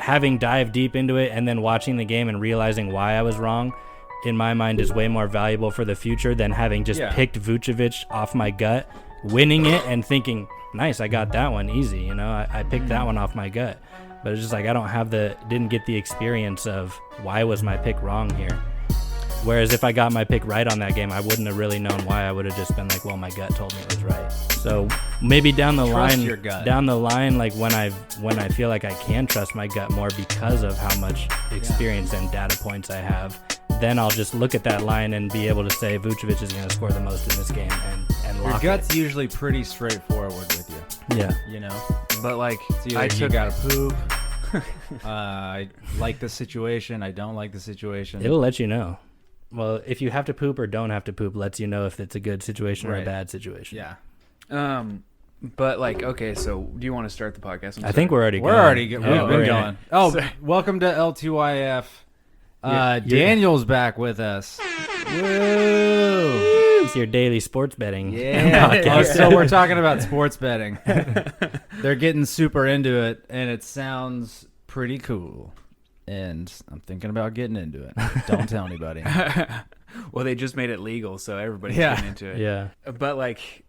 having dived deep into it and then watching the game and realizing why I was wrong, in my mind, is way more valuable for the future than having just picked Vucevic off my gut, winning it and thinking, nice, I got that one easy. You know, I picked that one off my gut. But it's just like I didn't get the experience of why was my pick wrong here. Whereas if I got my pick right on that game, I wouldn't have really known why. I would have just been like, well, my gut told me it was right. So maybe down the line, like when I feel like I can trust my gut more because of how much experience and data points I have, then I'll just look at that line and be able to say Vucevic is going to score the most in this game and lock it. Your gut's usually pretty straightforward with you. Yeah. You know? But like, you gotta poop. I like the situation. I don't like the situation. It'll let you know. Well, if you have to poop or don't have to poop, lets you know if it's a good situation or a bad situation. Yeah. But like, okay, so do you want to start the podcast? I think we're already going. We've been going. Oh, welcome to L2YF. Daniel's back with us. Woo! It's your daily sports betting. Yeah. So we're talking about sports betting. They're getting super into it, and it sounds pretty cool. And I'm thinking about getting into it. Don't tell anybody. Well, they just made it legal, so everybody's getting into it. Yeah. But like,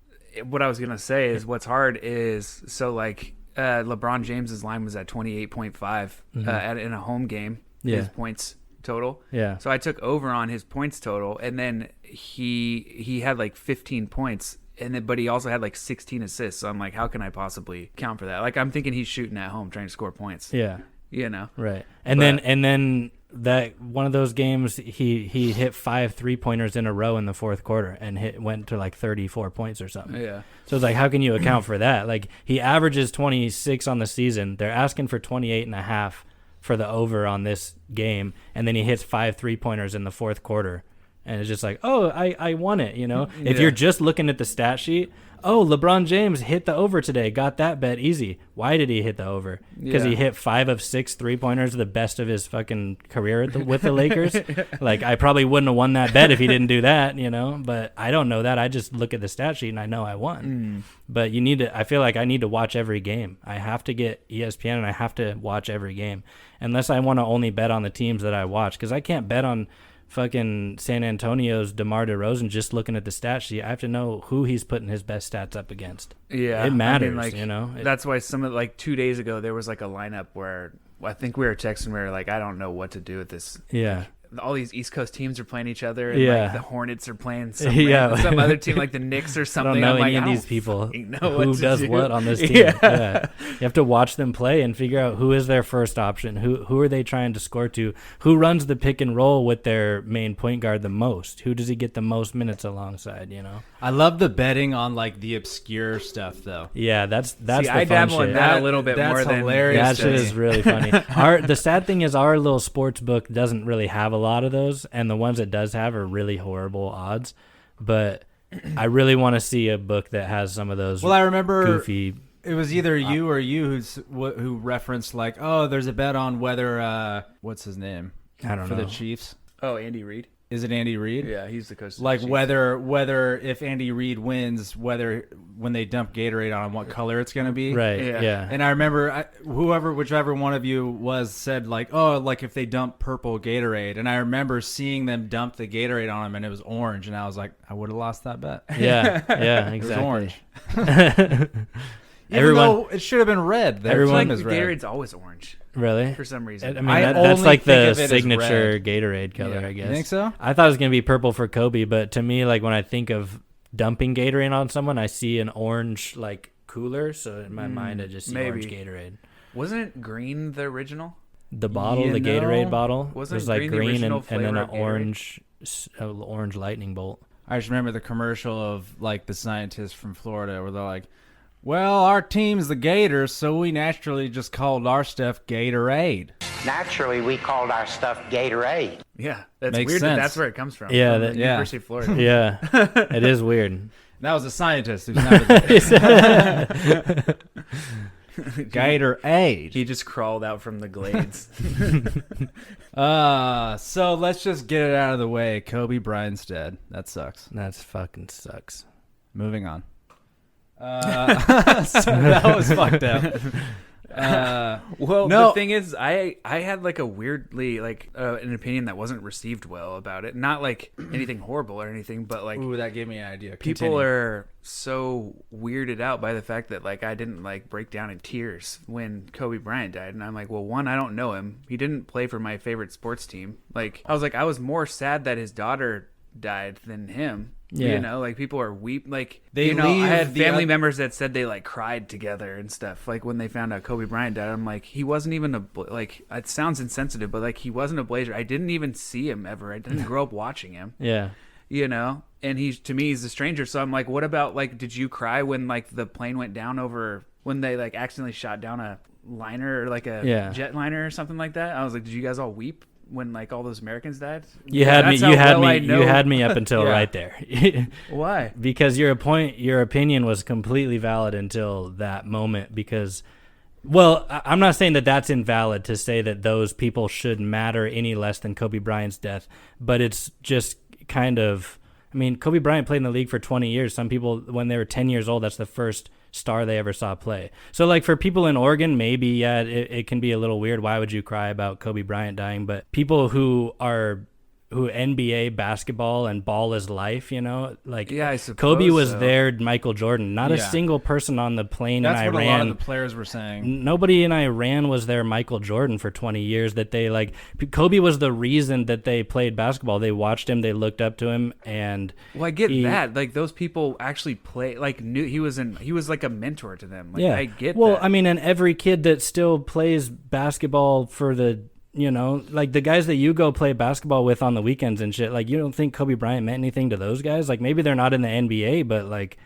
what I was gonna say is, what's hard is, so like, LeBron James's line was at 28.5 in a home game. His points total. Yeah. So I took over on his points total, and then he had like 15 points, but he also had like 16 assists. So I'm like, how can I possibly count for that? Like, I'm thinking he's shooting at home trying to score points. Yeah. You know. Right. And then that one of those games he hit 5 3-pointers in a row in the fourth quarter and went to like 34 points or something. Yeah. So it's like, how can you account for that? Like, he averages 26 on the season. They're asking for 28.5 for the over on this game, and then he hits 5 3-pointers in the fourth quarter. And it's just like, oh, I won it, you know? If you're just looking at the stat sheet, oh, LeBron James hit the over today, got that bet easy. Why did he hit the over? Because he hit 5 of 6 3-pointers, the best of his fucking career with the Lakers. Like, I probably wouldn't have won that bet if he didn't do that, you know? But I don't know that. I just look at the stat sheet and I know I won. But I feel like I need to watch every game. I have to get ESPN and I have to watch every game. Unless I want to only bet on the teams that I watch. Because I can't bet on fucking San Antonio's DeMar DeRozan just looking at the stat sheet. I have to know who he's putting his best stats up against. Yeah. It matters, I mean, like, you know? That's why like 2 days ago, there was like a lineup where I think we were texting, we were like, I don't know what to do with this. Yeah. Like, all these East Coast teams are playing each other, and like the Hornets are playing some other team, like the Knicks or something. I don't know any of these people who does what on this team. Yeah. You have to watch them play and figure out who is their first option, who are they trying to score to, who runs the pick and roll with their main point guard the most, who does he get the most minutes alongside, you know? I love the betting on like the obscure stuff though. Yeah, that's See, the I fun dabble shit. in that a little bit That's more than hilarious. That shit is really funny. The sad thing is our little sports book doesn't really have a lot of those, and the ones it does have are really horrible odds. But I really want to see a book that has some of those. Well, I remember goofy. It was either you or you who referenced like, oh, there's a bet on whether what's his name? I don't for know. the Chiefs. Oh, Andy Reid. Is it Andy Reid? Yeah, he's the coach. Like whether if Andy Reid wins, whether when they dump Gatorade on him, what color it's gonna be. Right. Yeah. And I remember whichever one of you said like, oh, like if they dump purple Gatorade, and I remember seeing them dump the Gatorade on him and it was orange, and I was like, I would have lost that bet. Yeah. Yeah. Exactly. It was orange. Even though it should have been red. Everyone is red. Gatorade's always orange. Really? For some reason. I mean, I that's only like think the of it as signature red. Gatorade color, I guess. You think so? I thought it was going to be purple for Kobe, but to me, like when I think of dumping Gatorade on someone, I see an orange like cooler. So in my mind, I just see orange Gatorade. Wasn't it green the original? The bottle, the Gatorade bottle, was like green and then an orange lightning bolt. I just remember the commercial of like the scientists from Florida where they're like, well, our team's the Gators, so we naturally just called our stuff Gatorade. Naturally, we called our stuff Gatorade. Yeah, that's Makes weird. sense. That's where it comes from. Yeah, from University of Florida. Yeah, it is weird. That was a scientist who's not a Gatorade. He just crawled out from the glades. So let's just get it out of the way. Kobe Bryant's dead. That sucks. That fucking sucks. Moving on. So that was fucked up. Well, No. the thing is, I had like a weirdly like an opinion that wasn't received well about it. Not like anything horrible or anything, but like Ooh, that gave me an idea. people Continue. are so weirded out by the fact that like I didn't like break down in tears when Kobe Bryant died, and I'm like, well, one, I don't know him. He didn't play for my favorite sports team. Like I was more sad that his daughter died than him. Yeah. You know, like people are like They you know, I leave had the family oth- members that said they like cried together and stuff. Like when they found out Kobe Bryant died, I'm like, he wasn't even like it sounds insensitive, but like he wasn't a Blazer. I didn't even see him ever. I didn't grow up watching him. Yeah. You know, and to me he's a stranger. So I'm like, what about like, did you cry when like the plane went down over when they like accidentally shot down a liner or like a jet liner or something like that? I was like, did you guys all weep when like all those Americans died? You had me. That's You how had well I me. know- You had me up until Yeah. right there. Why? Because your opinion was completely valid until that moment. Because, well, I'm not saying that that's invalid to say that those people should matter any less than Kobe Bryant's death, but it's just kind of. I mean, Kobe Bryant played in the league for 20 years. Some people, when they were 10 years old, that's the first star they ever saw play. So, like, for people in Oregon, maybe, yeah, it can be a little weird. Why would you cry about Kobe Bryant dying? But people who NBA basketball and ball is life, you know, like Yeah, I suppose Kobe was so. there, Michael Jordan. Not a Yeah. single person on the plane That's in what a lot of Iran. the players were saying. Nobody in Iran was there Michael Jordan for 20 years. That they like Kobe was the reason that they played basketball. They watched him, they looked up to him, and Well, I get he- that. Like those people actually play. Like knew he was like a mentor to them. Like yeah, I get. Well, that. I mean, and every kid that still plays basketball for the, you know, like the guys that you go play basketball with on the weekends and shit, like you don't think Kobe Bryant meant anything to those guys? Like maybe they're not in the NBA, but like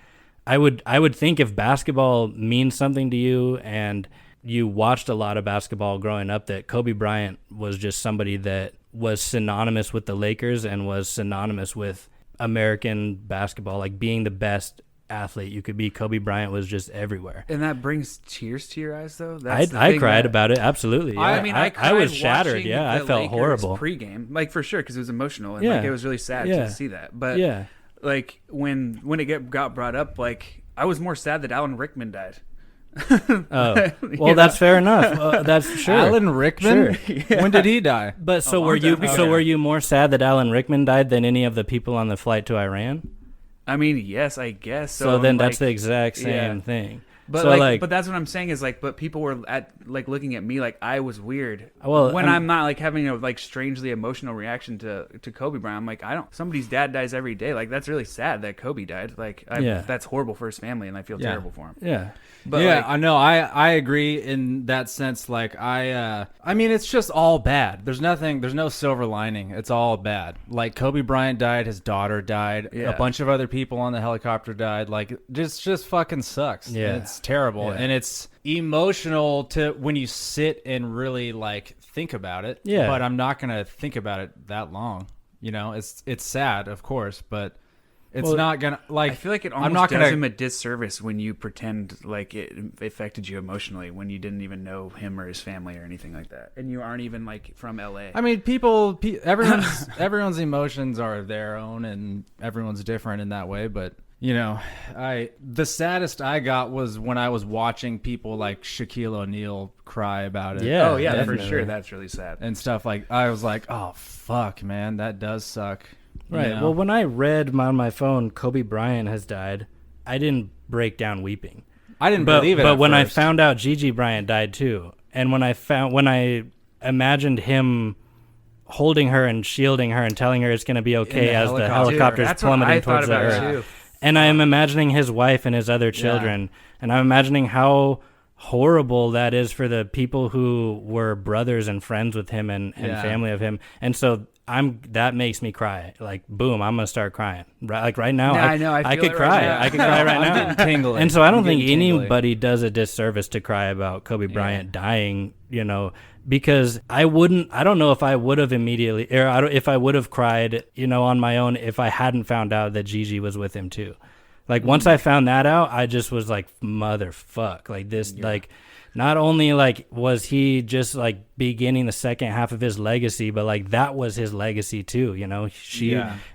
I would think if basketball means something to you and you watched a lot of basketball growing up, that Kobe Bryant was just somebody that was synonymous with the Lakers and was synonymous with American basketball, like being the best athlete you could be. Kobe Bryant was just everywhere. And that brings tears to your eyes, though. I the I thing cried that- about it. Absolutely. Yeah. I mean, I cried was shattered. watching Yeah, I the felt Lakers horrible. Pregame, like for sure, because it was emotional and Yeah. like it was really sad Yeah. to see that. But Yeah. like when it got brought up, like I was more sad that Alan Rickman died. Oh, well, that's fair enough. That's sure. Alan Rickman? When did he die? But so long were you? time ago. So were you more sad that Alan Rickman died than any of the people on the flight to Iran? I mean, yes, I guess. So then that's the like, exact same yeah. thing. But so but that's what I'm saying is like, but people were looking at me like I was weird. Well, when I'm not like having a like strangely emotional reaction to Kobe Bryant, I'm like, somebody's dad dies every day. Like that's really sad that Kobe died. Like Yeah. that's horrible for his family, and I feel Yeah. terrible for him. yeah. But yeah, like, I know. I agree in that sense. Like I mean, it's just all bad. There's no silver lining. It's all bad. Like Kobe Bryant died, his daughter died, Yeah. a bunch of other people on the helicopter died. Like just fucking sucks. Yeah. It's terrible, Yeah. and it's emotional to when you sit and really like think about it. Yeah. But I'm not gonna think about it that long. You know, it's sad, of course, but. It's Well, not gonna like. I feel like it I'm almost not does gonna, him a disservice when you pretend like it affected you emotionally when you didn't even know him or his family or anything like that, and you aren't even like from LA. I mean, everyone's emotions are their own, and everyone's different in that way. But you know, the saddest I got was when I was watching people like Shaquille O'Neal cry about it. Yeah. oh yeah, definitely. for sure. That's really sad. and stuff like I was like, oh fuck, man, that does suck. You Right. know? Well, when I read on my phone Kobe Bryant has died, I didn't break down weeping. I didn't But believe it. but at when I first. found out Gigi Bryant died too, and when I imagined him holding her and shielding her and telling her it's going to be okay the as the helicopter. helicopter's That's what plummeting I thought towards the about earth. too. And I am imagining his wife and his other children, and I'm imagining how horrible that is for the people who were brothers and friends with him and Yeah. family of him. And so that makes me cry. Like, boom, I'm gonna start crying. Like right now, Yeah, I know, I feel could it right cry. now. I could cry right I'm now. getting tingly. And so I don't I'm think getting tingly. anybody does a disservice to cry about Kobe Bryant dying, you know, because I don't know if I would have immediately, or if I would have cried, you know, on my own if I hadn't found out that Gigi was with him too. Like once I found that out, I just was like, motherfuck, like this, like not only like was he just like beginning the second half of his legacy, but like that was his legacy too, you know.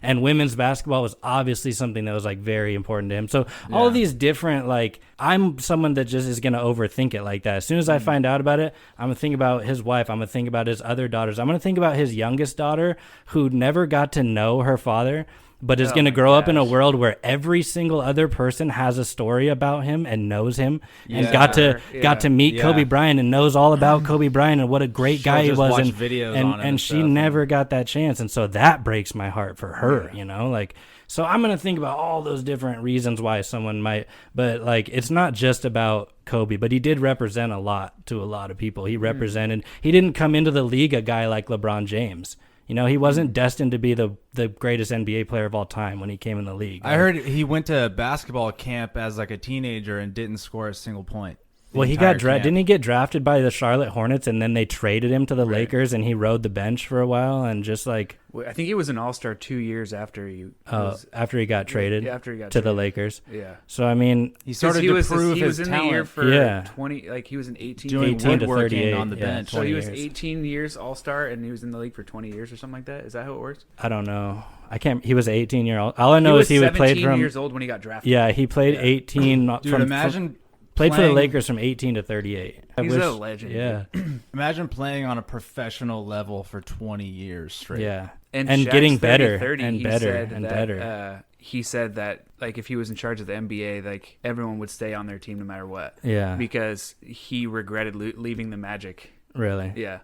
And women's basketball was obviously something that was like very important to him. So all of these different, like, I'm someone that just is gonna overthink it like that. As soon as I find out about it, I'm gonna think about his wife, I'm gonna think about his other daughters, I'm gonna think about his youngest daughter who never got to know her father, but is going to grow up in a world where every single other person has a story about him and knows him and got to meet Kobe Bryant and knows all about Kobe Bryant and what a great guy he was, and videos on him and she never got that chance, and so that breaks my heart for her, you know, like. So I'm going to think about all those different reasons why someone might, but like, it's not just about Kobe, but he did represent a lot to a lot of people. He represented, he didn't come into the league a guy like LeBron James. You know, he wasn't destined to be the greatest NBA player of all time when he came in the league. I heard he went to basketball camp as like a teenager and didn't score a single point. Well, he got drafted. Didn't he get drafted by the Charlotte Hornets, and then they traded him to the Lakers, and he rode the bench for a while, and just like. I think he was an All-Star 2 years after he. After he got traded. Yeah, after he got to traded. the Lakers. Yeah. So I mean, he started to prove he his was in talent. the year for 20. Like he was an 18. Doing 18 to woodworking 38 on the bench. So he was years. 18 years All-Star, and he was in the league for 20 years or something like that. Is that how it works? I don't know. I can't. He was 18-year-old. All I know is he would play from. 17 years old when he got drafted. Yeah, he played 18. Dude, imagine. Played for the Lakers from 18 to 38. He's a legend. Yeah. Imagine playing on a professional level for 20 years straight. Yeah. And getting Shaq's better 30, and he better said and that, better. He said that like if he was in charge of the NBA, like everyone would stay on their team no matter what. Yeah. Because he regretted leaving the Magic. Really? Yeah.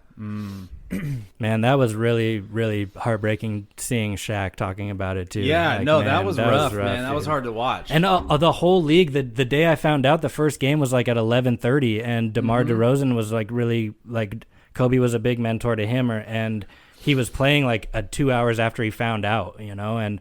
Man, that was really, really heartbreaking seeing Shaq talking about it too. Yeah, like, no, man, that was rough, man. That dude. was hard to watch. And the whole league, the day I found out, the first game was like at 11:30, and DeMar DeRozan was like really like Kobe was a big mentor to him, and he was playing like 2 hours after he found out, you know, and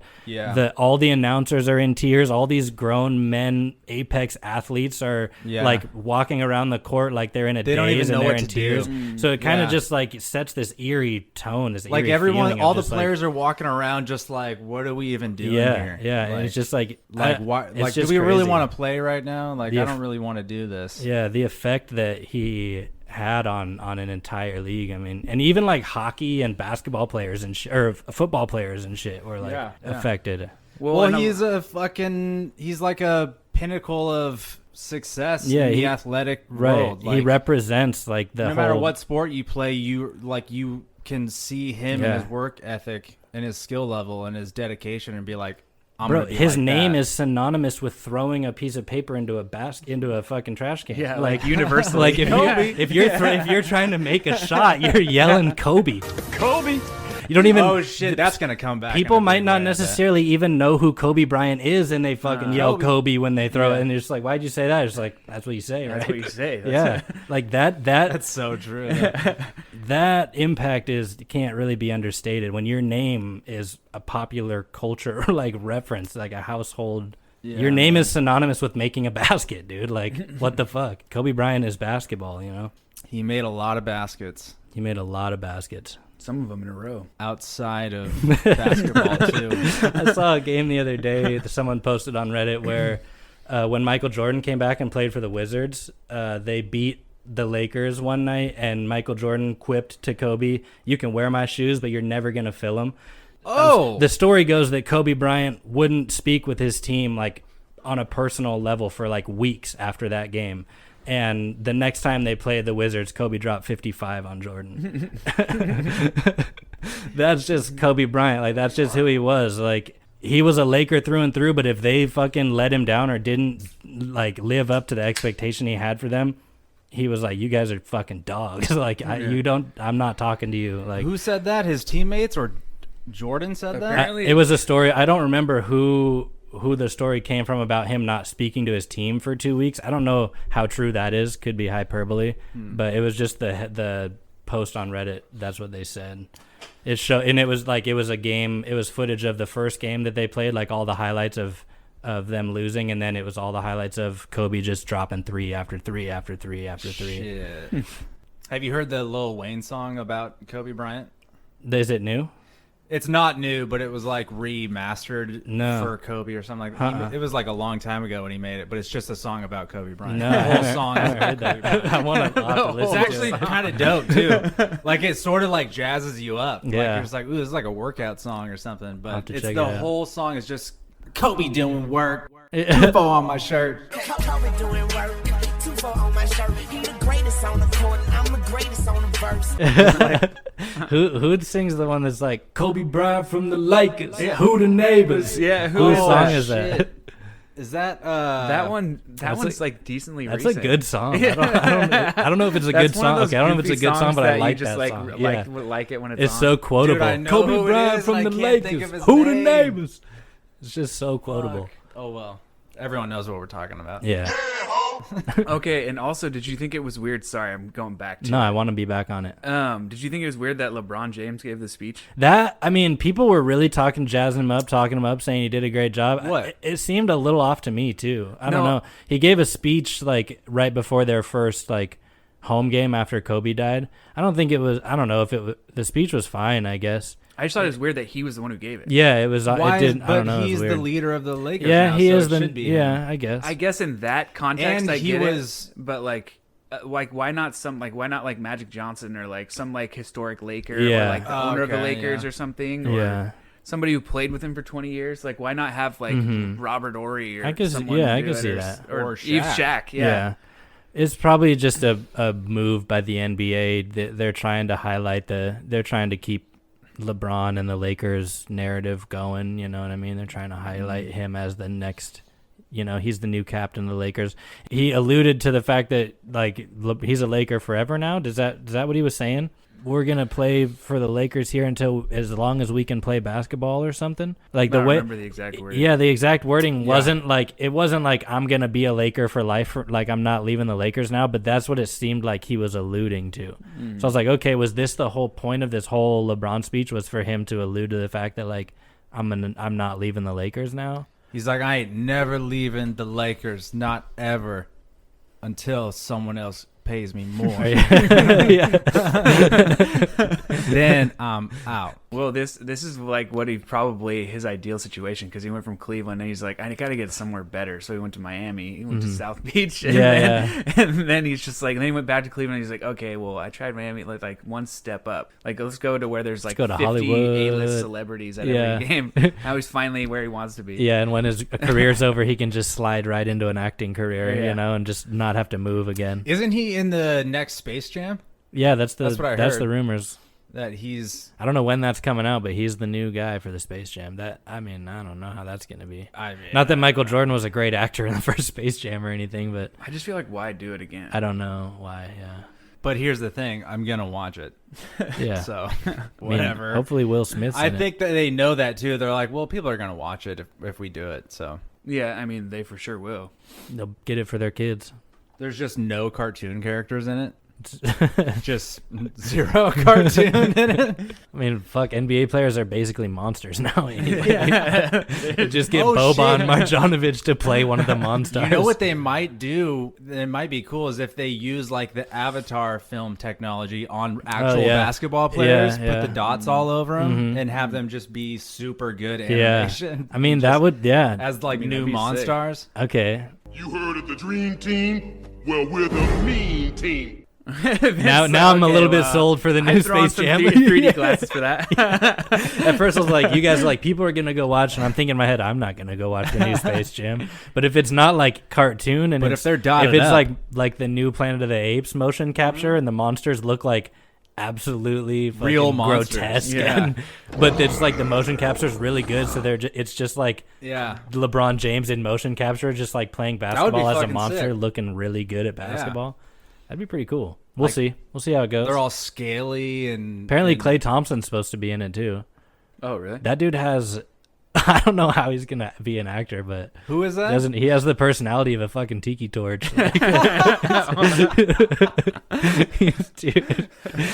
all the announcers are in tears. All these grown men, apex athletes are like walking around the court like they're in a daze and they're in tears. So it kind of just like sets this eerie tone, this like eerie everyone, all the just, players are walking around just like, what are we even doing here? Yeah, like, and it's just like why? Like, do we really want to play right now? Like, I don't really want to do this. Yeah, the effect that he had on an entire league. I mean, and even like hockey and basketball players and or football players and shit were like affected. Well, he's like a pinnacle of success in the athletic world. Like, he represents like the no matter what sport you play, you can see him and his work ethic and his skill level and his dedication and be like, bro, his name is synonymous with throwing a piece of paper into a fucking trash can. Yeah, like universally. Like if you're trying to make a shot, you're yelling Kobe. Kobe. You don't even. Oh shit, that's gonna come back. People might not necessarily even know who Kobe Bryant is, and they fucking yell Kobe when they throw it, and they're just like, "Why'd you say that?" It's like, "That's what you say, right?" That's what you say. Like that. That's so true. That impact can't really be understated when your name is a popular culture like reference, like a household. Yeah, your name is synonymous with making a basket, dude. Like, what the fuck? Kobe Bryant is basketball, you know. He made a lot of baskets. Some of them in a row. Outside of basketball, too. I saw a game the other day that someone posted on Reddit where when Michael Jordan came back and played for the Wizards, they beat the Lakers one night, and Michael Jordan quipped to Kobe, "You can wear my shoes, but you're never going to fill them." Oh! The story goes that Kobe Bryant wouldn't speak with his team like on a personal level for like weeks after that game. And the next time they played the Wizards, Kobe dropped 55 on Jordan. That's just Kobe Bryant. Like, that's just who he was. Like, he was a Laker through and through, but if they fucking let him down or didn't, like, live up to the expectation he had for them, he was like, "You guys are fucking dogs." Like, I'm not talking to you. Like, who said that? His teammates or Jordan said that? It was a story. I don't remember who the story came from about him not speaking to his team for 2 weeks. I don't know how true that is. Could be hyperbole, but it was just the post on Reddit. That's what they said. And it was like, it was a game. It was footage of the first game that they played, like all the highlights of them losing, and then it was all the highlights of Kobe just dropping three after three after three after three. Shit. Have you heard the Lil Wayne song about Kobe Bryant? Is it new? It's not new, but it was like remastered for Kobe or something like that. It was like a long time ago when he made it, but it's just a song about Kobe Bryant. No, the whole song is about Kobe Bryant. I want to listen It's to actually it. kind of dope too. Like it sort of like jazzes you up. Like Yeah. you're just like, ooh, this is like a workout song or something. I'll But have to it's check the it out. whole song is just Kobe doing work. Info on my shirt. Kobe doing work. 2-4 on my shirt. He the greatest on the court. I'm the greatest on the verse. Who sings the one that's like Kobe Bryant from the Lakers? Who the neighbors? Yeah, Whose who song is that? shit. Is that that one? That's One's like decently. That's recent. a good song. I don't know if it's a good That's one of song. those Okay, I don't know if it's a goofy good song, songs but I that like you just that like, song. Like, Yeah. like it when it's It's on. so quotable. I know Kobe who it Bryant is, from and the I can't think Lakers. of his Who the name. neighbors? It's just so quotable. Oh well, everyone knows what we're talking about. Yeah. Okay, and also, did you think it was weird? Sorry, I'm going back to No, I want to be back on it. Did you think it was weird that LeBron James gave the speech? That, I mean, people were really jazzing him up, talking him up, saying he did a great job. What? It seemed a little off to me too. I don't No. know. He gave a speech like right before their first like home game after Kobe died. I don't know if it was, the speech was fine, I guess. I just thought it was weird that he was the one who gave it. Yeah, it was. Why? It did. But I don't know. it was he's the weird. leader of the Lakers. Yeah, now, he so is it the. should be Yeah, him. I guess. I guess in that context, And I he get was- it. But like why not like Magic Johnson or like some like historic Laker Yeah. or like the owner of the Okay, Lakers yeah. or something? Yeah. Or somebody who played with him for 20 years. Like why not have like Robert Ory or I guess- someone yeah, I do can it, see or, that. or Or Eve Shaq. Shaq. Yeah. It's probably just a move by the NBA. They're trying to highlight they're trying to keep LeBron and the Lakers narrative going. You know what I mean? They're trying to highlight him as the next, he's the new captain of the Lakers. He alluded to the fact that like he's a Laker forever now. Is that what he was saying? We're going to play for the Lakers here until as long as we can play basketball or something. Like I the don't way remember the exact word. Yeah, the exact wording wasn't like I'm going to be a Laker for life, like I'm not leaving the Lakers now, but that's what it seemed like he was alluding to. So I was like, okay, was this the whole point of this whole LeBron speech, was for him to allude to the fact that like I'm not leaving the Lakers now? He's like, I ain't never leaving the Lakers, not ever, until someone else pays me more. Yeah. Then I'm out. Well, this is like what his ideal situation, because he went from Cleveland and he's like, I got to get somewhere better. So he went to Miami. He went to South Beach. And then he's just like, and then he went back to Cleveland. And he's like, okay, well, I tried Miami, like one step up. Like, let's go to where there's like go to 50 Hollywood. A-list celebrities at every game. Now he's finally where he wants to be. Yeah, and when his career's over, he can just slide right into an acting career, and just not have to move again. Isn't he in the next Space Jam? Yeah, that's what I that's heard. the rumors. That he's. I don't know when that's coming out, but he's the new guy for the Space Jam. I don't know how that's going to be. Not that Michael Jordan was a great actor in the first Space Jam or anything, but I just feel like, why do it again? I don't know why. Yeah. But here's the thing, I'm gonna watch it. Yeah. So I mean, whatever. hopefully Will Smith's I in it. think that they know that too. They're like, well, people are gonna watch it if we do it. So Yeah, I mean, they for sure will. They'll get it for their kids. there's just no cartoon characters in it. Just zero cartoon in it. I mean, fuck, NBA players are basically monsters now. Anyway. Just get Oh, Boban shit. Marjanovic to play one of the monsters. You know what they might do? It might be cool is if they use like the Avatar film technology on actual yeah. basketball players, Yeah. put the dots all over them, and have them just be super good Yeah. animation. I mean, that would, yeah. as like mean, new that'd be sick. Monstars. Okay. You heard of the Dream Team? Well, we're the Mean Team. Now I'm a little bit sold for the new I'd throw on Space some Jam. 3D glasses for that. At first I was like, you guys are like, people are going to go watch, and I'm thinking in my head, I'm not going to go watch the new Space Jam. But if it's not like cartoon, and But it's, if they're dotted if it's up. like the new Planet of the Apes motion capture, and the monsters look like absolutely fucking Real monsters. grotesque, Yeah. but it's like the motion capture is really good, so it's just like Yeah. LeBron James in motion capture, just like playing would be basketball as a fucking monster, sick. looking really good at basketball. That'd be pretty cool. We'll see how it goes. They're all scaly and Apparently, and- Klay Thompson's supposed to be in it too. Oh, really? That dude has, I don't know how he's gonna be an actor, but Who is that? he has the personality of a fucking tiki torch. Like, dude,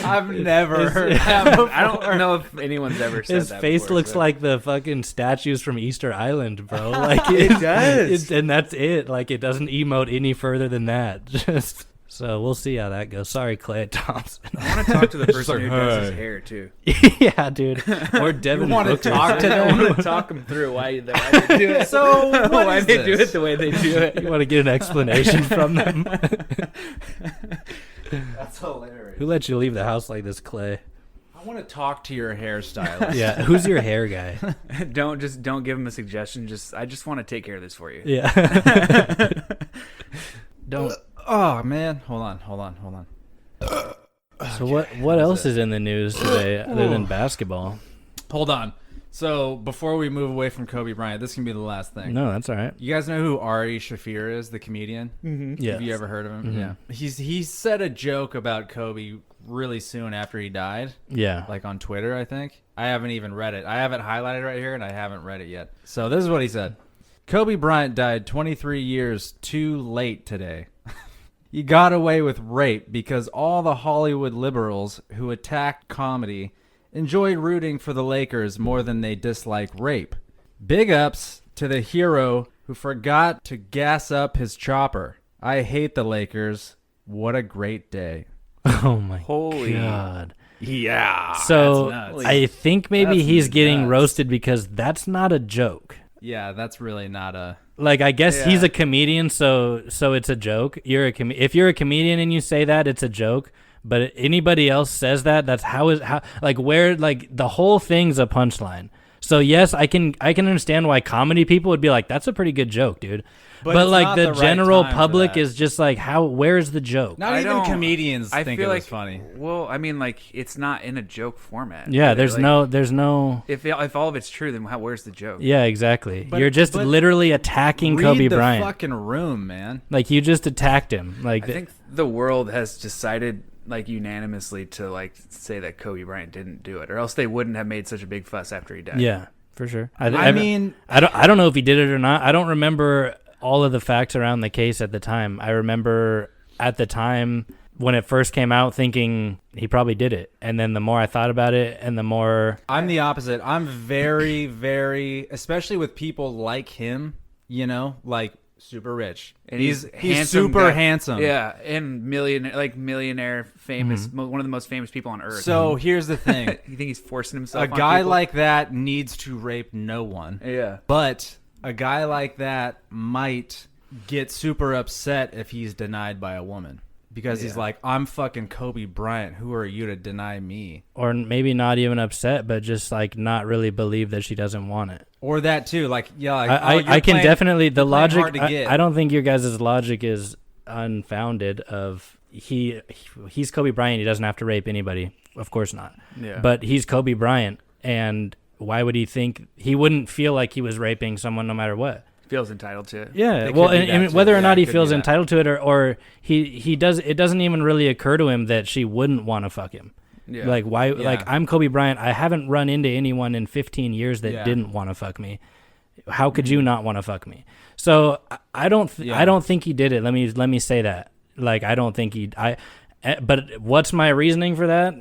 I've never His- heard that before. I don't know if anyone's ever said his that face before, looks so- like the fucking statues from Easter Island, bro. Like It does. and that's it. Like it doesn't emote any further than that. Just So we'll see how that goes. Sorry, Klay Thompson. I want to talk to the person like, who does his hey. hair too. Yeah, dude. Or Devin want to Booker. talk to I them? want to talk them through why they do it. So what why is they do this? it the way they do it. You want to get an explanation from them? That's hilarious. Who let you leave the house like this, Klay? I want to talk to your hairstylist. Yeah, who's your hair guy? Don't give him a suggestion. I just want to take care of this for you. Yeah. Don't. Oh man, hold on. So what else is in the news today other than basketball? Hold on. So before we move away from Kobe Bryant, this can be the last thing. No, that's all right. You guys know who Ari Shaffir is, the comedian? Mm-hmm. Yeah. Have you ever heard of him? Yeah. He said a joke about Kobe really soon after he died, Yeah. like on Twitter, I think. I haven't even read it. I have it highlighted right here, and I haven't read it yet. So this is what he said. Kobe Bryant died 23 years too late today. He got away with rape because all the Hollywood liberals who attacked comedy enjoyed rooting for the Lakers more than they dislike rape. Big ups to the hero who forgot to gas up his chopper. I hate the Lakers. What a great day. Oh my Holy God. Yeah. So that's nuts. I think maybe That's he's getting nuts. roasted because that's not a joke. Yeah, that's really not a... Like, I guess Yeah. he's a comedian, so it's a joke. If you're a comedian and you say that, it's a joke. But anybody else says that, that's how the whole thing's a punchline. So yes, I can understand why comedy people would be like, that's a pretty good joke, dude. But it's like not the the right general time for public that. is just like, where's the joke? Not I even don't- comedians I think feel it like was funny. Well, I mean, like it's not in a joke format. Yeah, either. there's Like, no. If all of it's true, then where's the joke? Yeah, exactly. But- You're just but literally attacking Read Kobe the Bryant. fucking room, man. Like, you just attacked him. Like, I think the world has decided like unanimously to like say that Kobe Bryant didn't do it, or else they wouldn't have made such a big fuss after he died. yeah, for sure. I mean, I don't know if he did it or not. I don't remember all of the facts around the case at the time. I remember at the time when it first came out thinking he probably did it. And then the more I thought about it and the more... I'm the opposite. I'm very, very, especially with people like him, you know, like super rich. And he's handsome super guy. handsome. Yeah, and millionaire, famous, one of the most famous people on earth. So here's the thing. You think he's forcing himself? A on guy people? like that needs to rape no one. Yeah. But a guy like that might get super upset if he's denied by a woman. Because he's like, I'm fucking Kobe Bryant. Who are you to deny me? Or maybe not even upset, but just like not really believe that she doesn't want it. Or that too. Like, yeah, like, I can definitely... The logic... hard to get. I don't think your guys' logic is unfounded of... He's Kobe Bryant. He doesn't have to rape anybody. Of course not. Yeah. But he's Kobe Bryant, and why would he think he wouldn't feel like he was raping someone no matter what? Feels entitled to it. Yeah, It well, could be that and too. whether or Yeah, not it he could feels be that. entitled to it, or he does, it doesn't even really occur to him that she wouldn't want to fuck him. Yeah. Like why? Yeah. Like I'm Kobe Bryant. I haven't run into anyone in 15 years that Yeah. didn't want to fuck me. How could you not want to fuck me? So I don't think he did it. Let me say that. Like I don't think but what's my reasoning for that?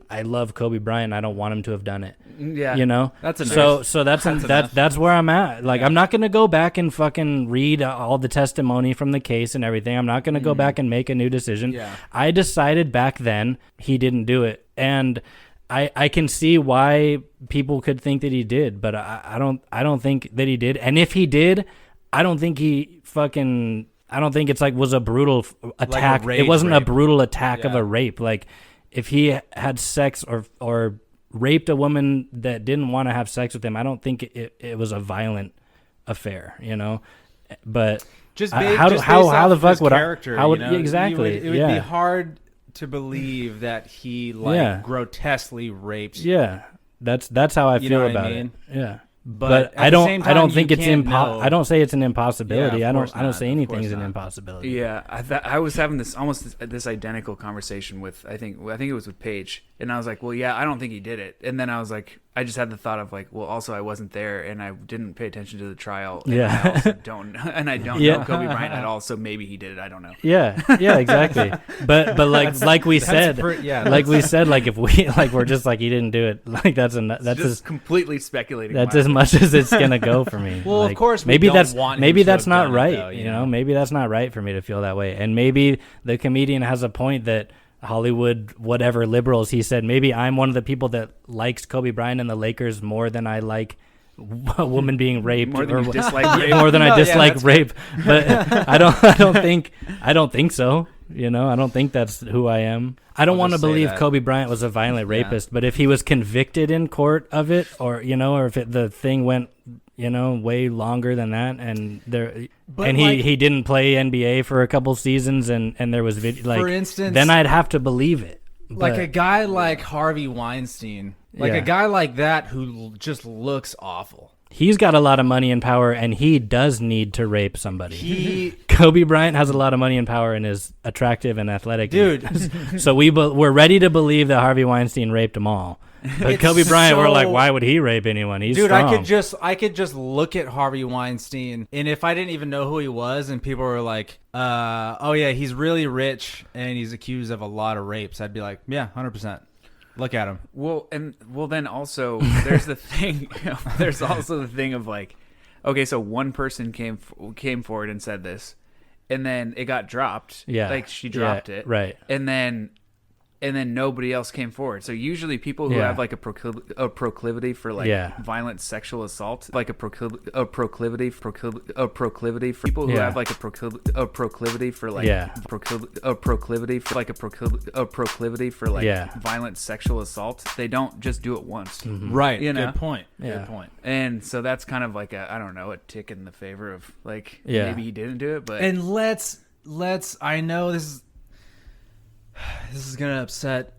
I love Kobe Bryant. I don't want him to have done it. Yeah. You know, That's enough. so that's where I'm at. Like, I'm not gonna go back and fucking read all the testimony from the case and everything. I'm not gonna go back and make a new decision. Yeah. I decided back then he didn't do it, and I can see why people could think that he did, but I don't think that he did. And if he did, I don't think it's like was a brutal attack. rage It wasn't a rape. brutal attack of Yeah. a rape. Like, if he had sex or raped a woman that didn't want to have sex with him, I don't think it was a violent affair, you know. But Just how based the off fuck his would character, I? How would you know? exactly? It would be yeah, hard to believe that he Yeah. grotesquely raped. yeah. That's how I You feel know what I about mean? it. Yeah. But But at I the don't. same I don't time, think you it's can't know. I don't say it's an impossibility. Yeah, of course I don't say not. Of anything is course an not. impossibility. Yeah, I was having this this identical conversation with I think it was with Paige, and I was like, well, yeah, I don't think he did it, and then I was like, I just had the thought of like, well, also I wasn't there and I didn't pay attention to the trial. And Yeah. I also don't know Kobe Bryant at all. So maybe he did it. I don't know. Yeah, exactly. But like we said, like if we like we're just like he didn't do it. Like that's Just as completely speculating. that's wildly. as much as it's gonna go for me. Well, Like, of course, we maybe don't that's want him maybe to that's have not done it, right. though, you you know, know? maybe that's not right for me to feel that way. And maybe the comedian has a point that Hollywood, whatever liberals, he said maybe I'm one of the people that likes Kobe Bryant and the Lakers more than I like a woman being raped, More than or you dislike rape. more than I No, yeah, dislike that's rape. But I don't think so. You know, I don't think that's who I am. I don't I'll want to just say believe that. Kobe Bryant was a violent rapist, but if he was convicted in court of it, or or if the thing went, way longer than that, and But and like- he didn't play NBA for a couple seasons, and there was For instance, then I'd have to believe it. Like But- a guy like Harvey Weinstein, like Yeah. a guy like that who just looks awful. He's got a lot of money and power, and he does need to rape somebody. He, Kobe Bryant has a lot of money and power and is attractive and athletic. dude, So we're ready to believe that Harvey Weinstein raped them all. But It's Kobe Bryant, we're like, so- why would he rape anyone? He's dude, strong. I could just look at Harvey Weinstein, and if I didn't even know who he was, and people were like, "Oh yeah, he's really rich and he's accused of a lot of rapes," I'd be like, "Yeah, 100%. Look at him." Well, then also there's the thing. There's also the thing of like, okay, so one person came forward and said this, and then it got dropped. Yeah, like she dropped it. right. And then nobody else came forward. So usually people who Yeah. have like a proclivity for like Yeah. violent sexual assault, like a proclivity for people who Yeah. have like a proclivity for like Yeah. proclivity for like a proclivity for like Yeah. violent sexual assault. They don't just do it once. Right. You know? Good point. Yeah. Good point. And so that's kind of like a tick in the favor of like Yeah. maybe he didn't do it, but And let's I know this is gonna upset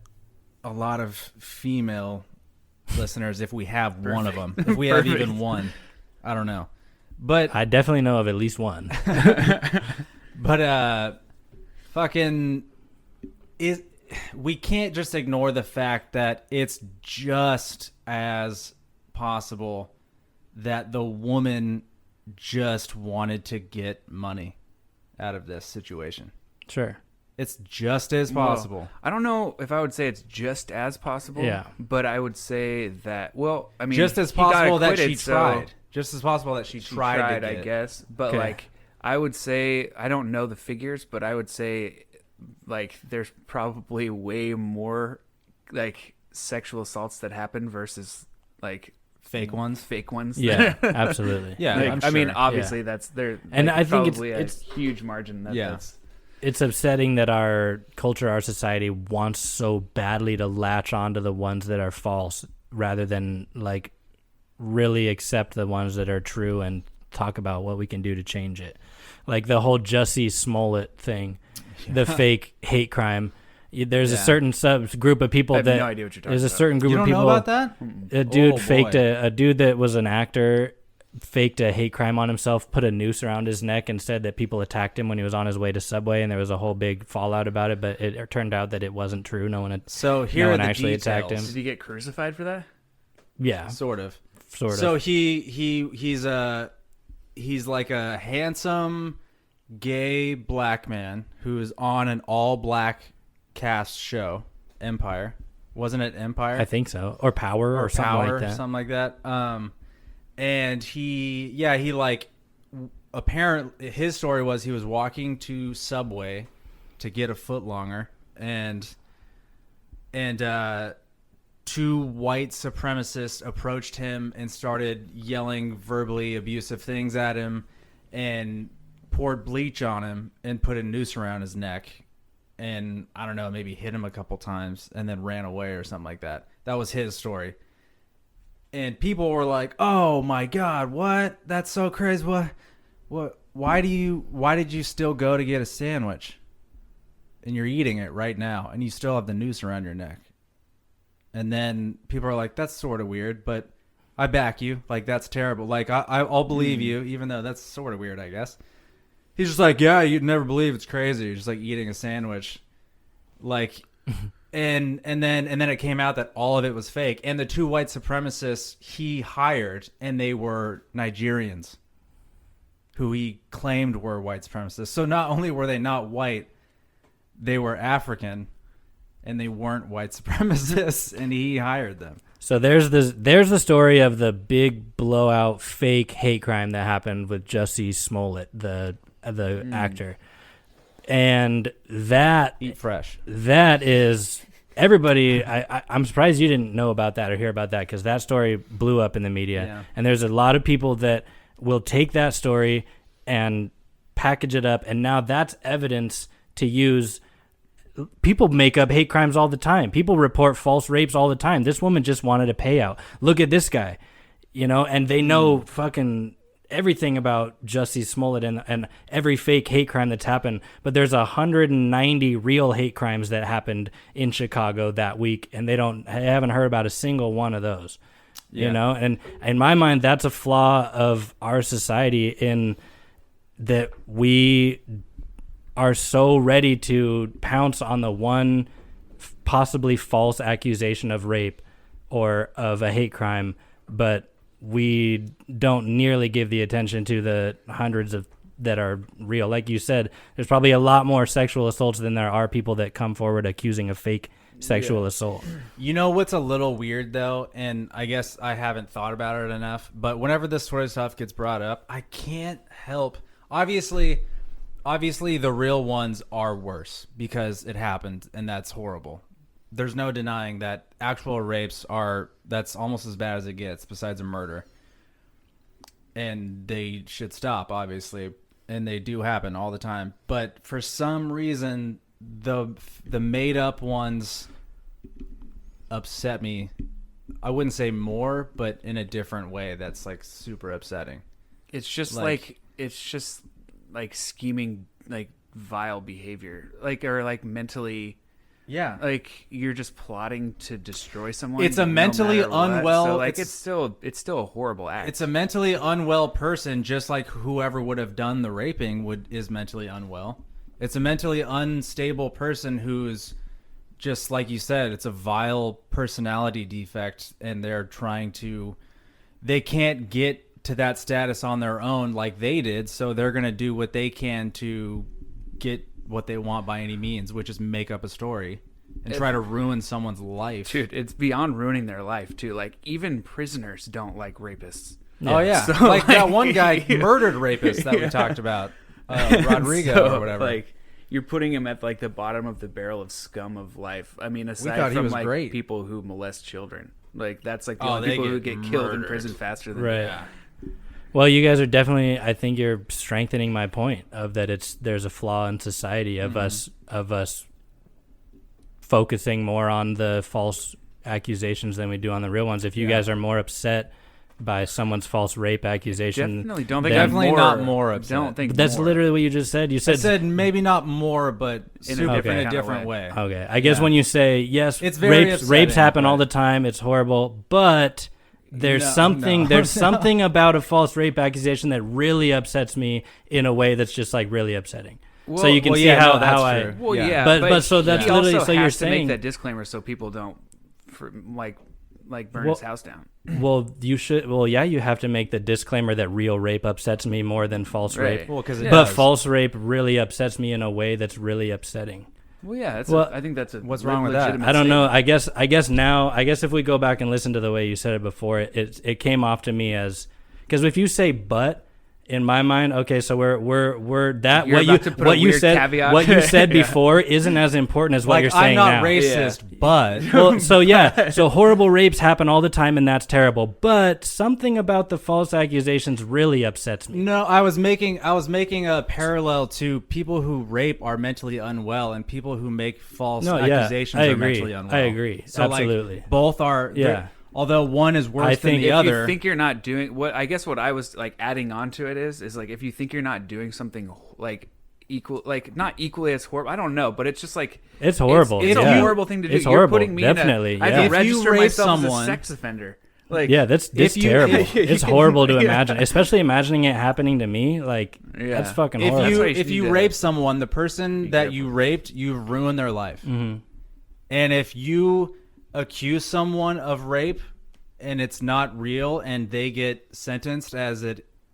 a lot of female listeners if we have one of them. If we have even one. I don't know. But I definitely know of at least one. fucking we can't just ignore the fact that it's just as possible that the woman just wanted to get money out of this situation. Sure. It's just as Well, possible. I don't know if I would say it's just as possible. Yeah. But I would say that, well, I mean, Just as he got possible that acquitted, she so tried. Just as possible that she She tried tried, to get I it. guess. But Okay. like, I would say, I don't know the figures, but I would say like there's probably way more like sexual assaults that happen versus like Fake ones. fake ones. Yeah, absolutely. Yeah, Like, I'm I mean, sure. obviously Yeah. that's there. And like, I think probably a it's huge margin. Yeah. That's It's upsetting that our culture, our society wants so badly to latch onto the ones that are false rather than like really accept the ones that are true and talk about what we can do to change it. Like the whole Jussie Smollett thing, the fake hate crime. There's a Yeah. certain subgroup of people I have that no idea what you're talking there's a about. certain group You of don't people. know about that? A dude Oh, faked boy. a dude that was an actor faked a hate crime on himself, put a noose around his neck, and said that people attacked him when he was on his way to Subway, and there was a whole big fallout about it. But it turned out that it wasn't true. No one had. So here No are one the actually details. attacked him. Did he get crucified for that? Yeah, Sort of. sort of. So he's like a handsome gay black man who is on an all black cast show, Empire. Wasn't it Empire? I think so, or Power, or something Power, like that. something like that. And he like apparently his story was he was walking to Subway to get a foot longer, and two white supremacists approached him and started yelling verbally abusive things at him and poured bleach on him and put a noose around his neck and I don't know, maybe hit him a couple times and then ran away or something like that. That was his story. And people were like, "Oh my God, what? That's so crazy. What? Why did you still go to get a sandwich? And you're eating it right now and you still have the noose around your neck." And then people are like, "That's sort of weird, but I back you. Like, that's terrible. Like, I'll believe you, even though that's sort of weird, I guess." He's just like, "Yeah, you'd never believe it's crazy. You're just like eating a sandwich." Like, And then it came out that all of it was fake. And the 2 white supremacists he hired, and they were Nigerians who he claimed were white supremacists. So not only were they not white, they were African, and they weren't white supremacists, and he hired them. So there's the story of the big blowout fake hate crime that happened with Jussie Smollett, the actor. And that Eat fresh. That is everybody. I'm surprised you didn't know about that or hear about that, because that story blew up in the media. Yeah. And there's a lot of people that will take that story and package it up, and now that's evidence to use. People make up hate crimes all the time. People report false rapes all the time. This woman just wanted a payout. Look at this guy, and they know fucking everything about Jussie Smollett and every fake hate crime that's happened. But there's 190 real hate crimes that happened in Chicago that week, and they haven't heard about a single one of those. Yeah. And in my mind, that's a flaw of our society, in that we are so ready to pounce on the one possibly false accusation of rape or of a hate crime, but we don't nearly give the attention to the hundreds of that are real. Like you said, there's probably a lot more sexual assaults than there are people that come forward accusing of fake sexual assault. You know what's a little weird, though, and I guess I haven't thought about it enough, but whenever this sort of stuff gets brought up, I can't help. Obviously, the real ones are worse because it happened, and that's horrible. There's no denying that actual rapes that's almost as bad as it gets, besides a murder. And they should stop, obviously, and they do happen all the time. But for some reason, the made-up ones upset me. I wouldn't say more, but in a different way that's, like, super upsetting. It's just like scheming, like vile behavior, or mentally, like you're just plotting to destroy someone. It's a mentally unwell. So it's still a horrible act. It's a mentally unwell person, just like whoever would have done the raping is mentally unwell. It's a mentally unstable person who's just, like you said, it's a vile personality defect, and they can't get to that status on their own like they did, so they're going to do what they can to get what they want by any means, which is make up a story and try to ruin someone's life. Dude, it's beyond ruining their life too. Like, even prisoners don't like rapists. Yeah. Oh yeah, so, like that one guy murdered rapist that we talked about, Rodrigo or whatever. Like, you're putting him at like the bottom of the barrel of scum of life. I mean, aside from like great. people who molest children, like that's like the only people who get killed in prison faster than right. Well, you guys are definitely, I think you're strengthening my point of that there's a flaw in society of us focusing more on the false accusations than we do on the real ones. If you guys are more upset by someone's false rape accusation, definitely not more upset. Don't think that's more. literally what you just said. You said, I said maybe not more, but in a different way. Okay, I guess when you say yes, it's very rapes happen all the time. It's horrible, but there's something about a false rape accusation that really upsets me in a way that's just like really upsetting. Well, so you can see how I. Well, yeah, but so that's he literally also so you're has to saying make that disclaimer so people don't burn his house down. Well, you should. Well, yeah, you have to make the disclaimer that real rape upsets me more than false rape. Well, but false rape really upsets me in a way that's really upsetting. Well, yeah, I think that's what's wrong with that? I don't know. I guess if we go back and listen to the way you said it before, it came off to me as, because if you say but, in my mind, okay, so we're that you're what you said caveat. What you said before isn't as important as what you're saying now. I'm not racist, but well, so horrible rapes happen all the time, and that's terrible. But something about the false accusations really upsets me. No, I was making a parallel to people who rape are mentally unwell, and people who make false accusations are mentally unwell. I agree. So absolutely, both are. Yeah. Although one is worse than the other. If you think you're not doing what I was like adding on to it is like, if you think you're not doing something like equal, like not equally as horrible, I don't know, but it's just like it's horrible. It's a horrible thing to do. It's horrible. You're putting me definitely. I have to register myself someone, as a sex offender. Like, yeah, that's terrible. It's horrible to imagine, especially imagining it happening to me. Like, that's fucking horrible. If you rape someone, the person that you raped, you've ruined their life. Mm-hmm. And if you accuse someone of rape and it's not real and they get sentenced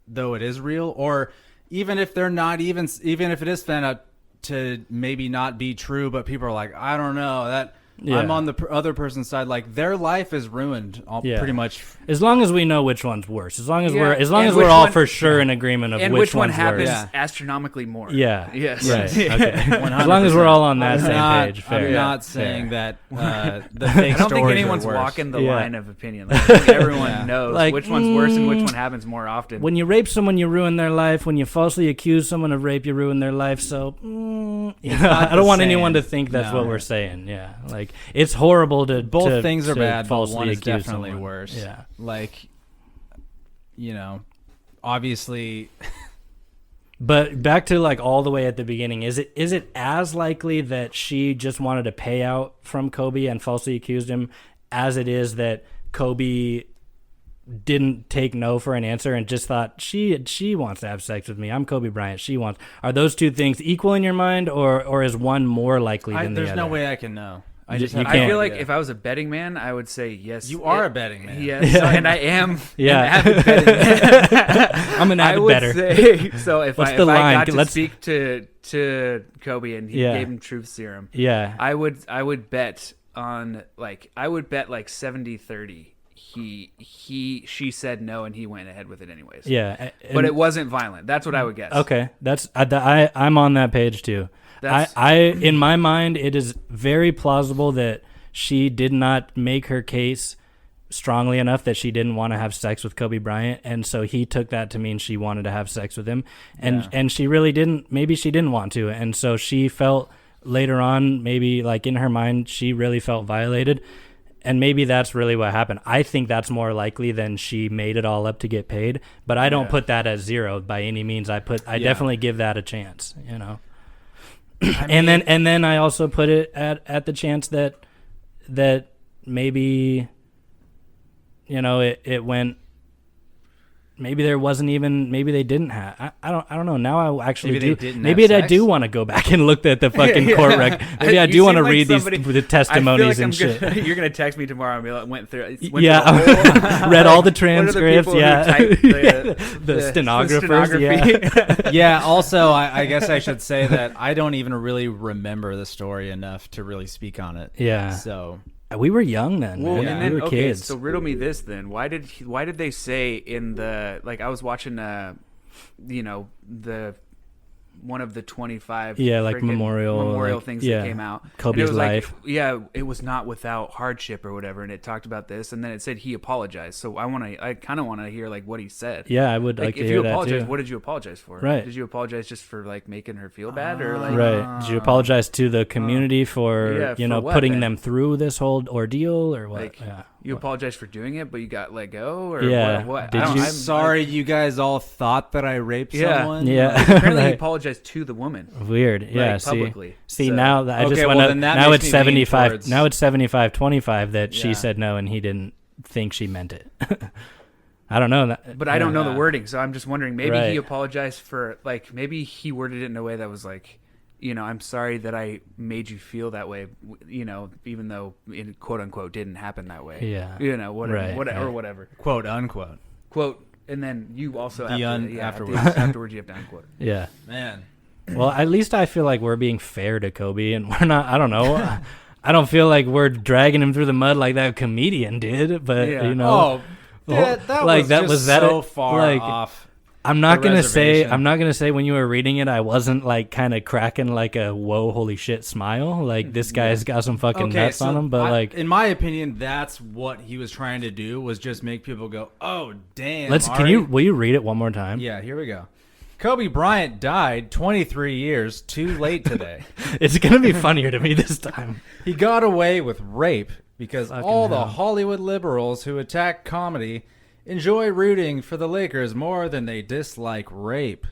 though it is real, or even if they're not even if it is found out to maybe not be true, but people are like, I don't know, that I'm on the other person's side, like their life is ruined pretty much. As long as we know which one's worse, as long as And we're all one- for sure in agreement of and which one one's happens worse. astronomically more. Yeah. Yes. Right. Okay. As long as we're all on that same page. Fair. I'm not saying Fair. that the fake I don't think stories anyone's are worse. walking the Yeah. line of opinion. Like, I think everyone knows Like, which one's worse and which one happens more often. When you rape someone, you ruin their life. When you falsely accuse someone of rape, you ruin their life. So, I don't want anyone to think that's what we're saying. Yeah, like it's horrible to Both things are to bad, but falsely one is accuse definitely someone. worse. Yeah, Like, obviously. but back to like all the way at the beginning, is it as likely that she just wanted a payout from Kobe and falsely accused him as it is that Kobe didn't take no for an answer and just thought she wants to have sex with me? I'm Kobe Bryant. She wants. Are those two things equal in your mind, or is one more likely than the other? There's no way I can know. I You- just you have I can't- no feel like idea. if I was a betting man, I would say yes. You are a betting man. Yes, and I am Yeah. an avid betting man. I'm an I avid would better. say, so if What's I the line? got to Let's- speak to Kobe and he Yeah. gave him truth serum, Yeah. I would bet on like 70-30. She said no and he went ahead with it anyways. Yeah. But it wasn't violent. That's what I would guess. Okay, that's I'm on that page too. I in my mind, it is very plausible that she did not make her case strongly enough that she didn't want to have sex with Kobe Bryant, and so he took that to mean she wanted to have sex with him, and she really didn't. Maybe she didn't want to, and so she felt later on, maybe like in her mind, she really felt violated. And maybe that's really what happened. I think that's more likely than she made it all up to get paid. But I don't put that as 0 by any means. I definitely give that a chance, and then I also put it at the chance that maybe it went. Maybe there wasn't even. Maybe they didn't have. I don't know. Now I actually Maybe do. they didn't Maybe have I sex? do want to go back and look at the fucking Yeah. court record. Maybe I You do want to seem like read somebody- the testimonies and shit. You're gonna text me tomorrow and be like, went through the whole- Read all the What are the transcripts. people who Yeah, type the stenographers. stenography? Yeah, also, I guess I should say that I don't even really remember the story enough to really speak on it. Yeah. So, We were young then. Well, man. and We then were okay, kids. so riddle me this then. Why did they say in the I was watching the one of the 25 like friggin' memorial like, things that came out. Kobe's and it was life. it was not without hardship or whatever, and it talked about this, and then it said he apologized. So I kind of want to hear like what he said. Yeah, I would like to if hear you that apologize, too. what did you apologize for? Right. Did you apologize just for like making her feel bad, or like Right. Did you apologize to the community for yeah, for what, putting then? them through this whole ordeal or what? like Yeah. you apologize for doing it, but you got let go, or Yeah. what? Did I don't- you- I'm sorry you guys all thought that I raped Yeah. someone. Yeah. Apparently, he Right. apologized to the woman. Weird. Yeah. like, publicly. See So- now that I just Okay, went well, up. then that Now makes it's me lean 75. towards- Now it's 75-25 that she Yeah. said no and he didn't think she meant it. I don't know. But I don't know the Yeah. wording, so I'm just wondering. Maybe Right. he apologized for like maybe he worded it in a way that was like, I'm sorry that I made you feel that way. Even though it quote unquote didn't happen that way. Yeah. Whatever, Right, whatever, right. or whatever. Quote unquote. Quote, and then you also afterwards. afterwards you have to unquote. Yeah. Man. Well, at least I feel like we're being fair to Kobe, and we're not. I don't know. I don't feel like we're dragging him through the mud like that comedian did. But Yeah. Oh, that like was that just was that so it? far Like, off. I'm not the gonna say. reservation. I'm not gonna say when you were reading it, I wasn't like kind of cracking like a whoa, holy shit smile. Like this guy's got some fucking nuts on him. But like, in my opinion, that's what he was trying to do, was just make people go, "Oh, damn." will you read it one more time? Yeah, here we go. Kobe Bryant died 23 years too late today. It's gonna be funnier to me this time. He got away with rape because Fucking all the hell. Hollywood liberals who attack comedy enjoy rooting for the Lakers more than they dislike rape.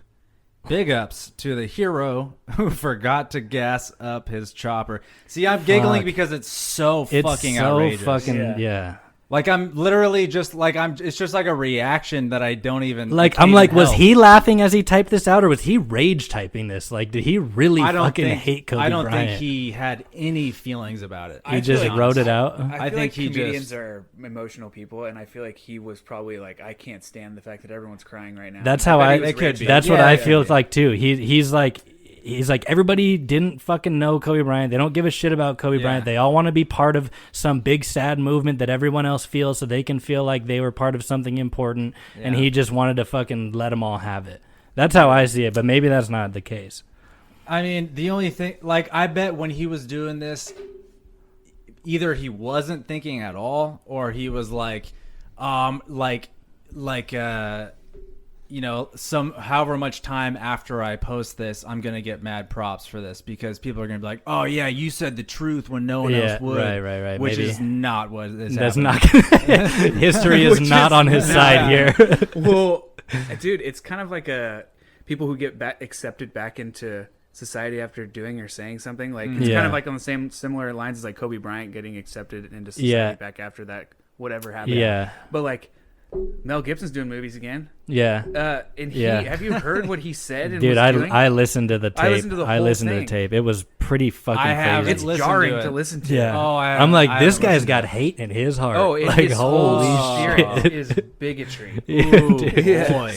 Big ups to the hero who forgot to gas up his chopper. See, I'm giggling Fuck. because it's so It's fucking so outrageous. fucking yeah. Like I'm literally just like it's just like a reaction that I don't even like. I I'm can't like, even was help. he laughing as he typed this out, or was he rage typing this? Like, did he really fucking hate Kobe I don't Bryant? think he had any feelings about it. He just wrote it out. I feel think like he comedians just- are emotional people, and I feel like he was probably like, I can't stand the fact that everyone's crying right now. That's I how bet I. he was It could raging. be. That's what Yeah, I yeah, feel yeah. like too. He's like everybody didn't fucking know Kobe Bryant. They don't give a shit about Kobe Yeah. Bryant. They all want to be part of some big sad movement that everyone else feels, so they can feel like they were part of something important. And Yeah. he just wanted to fucking let them all have it. That's how I see it. But maybe that's not the case. I mean, the only thing, like, I bet when he was doing this, either he wasn't thinking at all, or he was like, you know, some however much time after I post this, I'm gonna get mad props for this because people are gonna be like, "Oh yeah, you said the truth when no one else would." right. Which Maybe. is not what is That's happening. not. History is not on his side here. Well, dude, it's kind of like people who get accepted back into society after doing or saying something. Like it's Yeah. kind of like on the similar lines as like Kobe Bryant getting accepted into society Yeah. back after that whatever happened. Yeah. But like Mel Gibson's doing movies again. Yeah. And Yeah. have you heard what he said? And Dude, was doing? I listened to the tape. I listened to the whole listened to thing. the tape. It was pretty fucking I haven't crazy. It's listened jarring to to it. listen to. Yeah. Oh, I'm like, this haven't guy's listened got to it. hate in his heart. Oh, in like his holy whole spirit shit. is bigotry. Yeah, Ooh, dude. boy.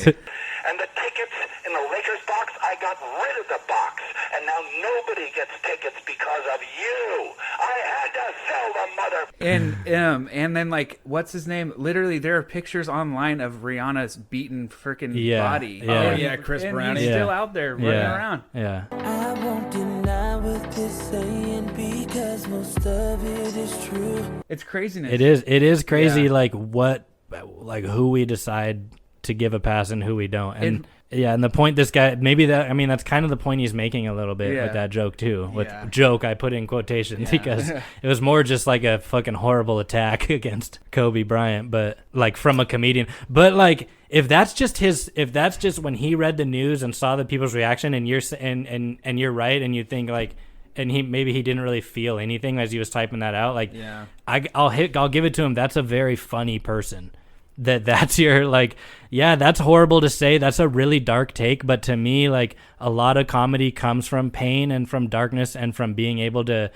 And the tickets in the Lakers box, I got rid of the box. And now nobody gets tickets because of you. I had to sell the mother. And then like what's his name? Literally, there are pictures online of Rihanna's beaten freaking Yeah, body. yeah. And- Oh, yeah, Chris and Brown. He's Yeah. still out there running around. Yeah. I won't deny what they're saying because most of it is true. It's craziness. It is crazy. Yeah. Like who we decide to give a pass and who we don't. And the point this guy, that's kind of the point he's making a little bit Yeah. with that joke too. With Yeah. joke, I put in quotations because it was more just like a fucking horrible attack against Kobe Bryant, but like from a comedian. But like, if that's just when he read the news and saw the people's reaction, and you're right, and you think like, and he didn't really feel anything as he was typing that out. Like, Yeah. I'll give it to him. That's a very funny person. That's your like, yeah, that's horrible to say. That's a really dark take. But to me, like, a lot of comedy comes from pain and from darkness and from being able to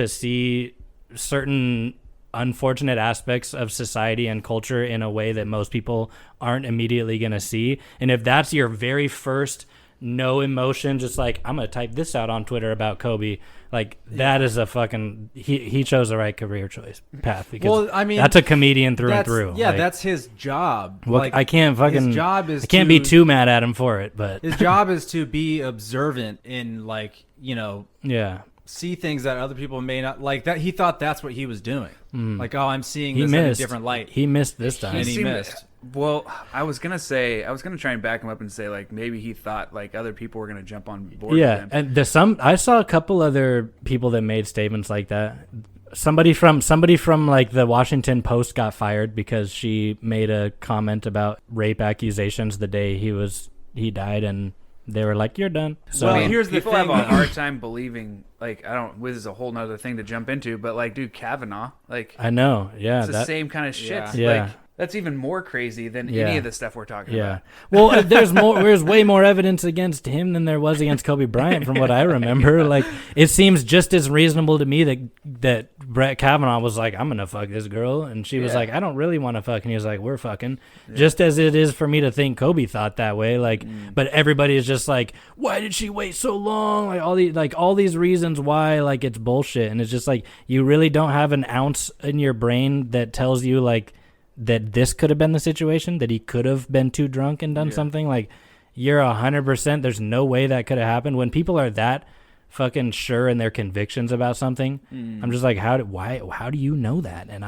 see certain unfortunate aspects of society and culture in a way that most people aren't immediately going to see. And if that's your very first no emotion, just like, I'm going to type this out on Twitter about Kobe, like, that is a fucking, he chose the right career choice path, because Well, I mean, that's a comedian through and That's, through. yeah, Like, that's his job. well, Like, I can't fucking, his job is I can't be to- too mad at him for it, but His job is to be observant in, like, you know, yeah. see things that other people may not like. That he thought that's what he was doing. Like, oh, I'm seeing He this in a missed. different light. He missed this time. And he seemed- missed. Well, I was gonna try and back him up and say like maybe he thought like other people were gonna jump on board. Yeah, with him. and I saw a couple other people that made statements like that. Somebody from like the Washington Post got fired because she made a comment about rape accusations the day he died, and they were like, "You're done." So Well, here's the people thing. have a hard time believing. Like this is a whole nother thing to jump into, but like, dude, Kavanaugh, like I know, yeah, it's the same kind of shit. Yeah. Yeah. Like that's even more crazy than Yeah. any of the stuff we're talking Yeah. about. Well, there's way more evidence against him than there was against Kobe Bryant, from what I remember. Like, it seems just as reasonable to me that Brett Kavanaugh was like, "I'm gonna fuck this girl," and she was Yeah. like, "I don't really want to fuck," and he was like, "We're fucking." Just as it is for me to think Kobe thought that way. Like, but everybody is just like, "Why did she wait so long?" Like all these reasons why, like, it's bullshit, and it's just like, you really don't have an ounce in your brain that tells you like that this could have been the situation, that he could have been too drunk and done something. Like, you're 100%, there's no way that could have happened. When people are that fucking sure in their convictions about something, I'm just like, how do you know that? And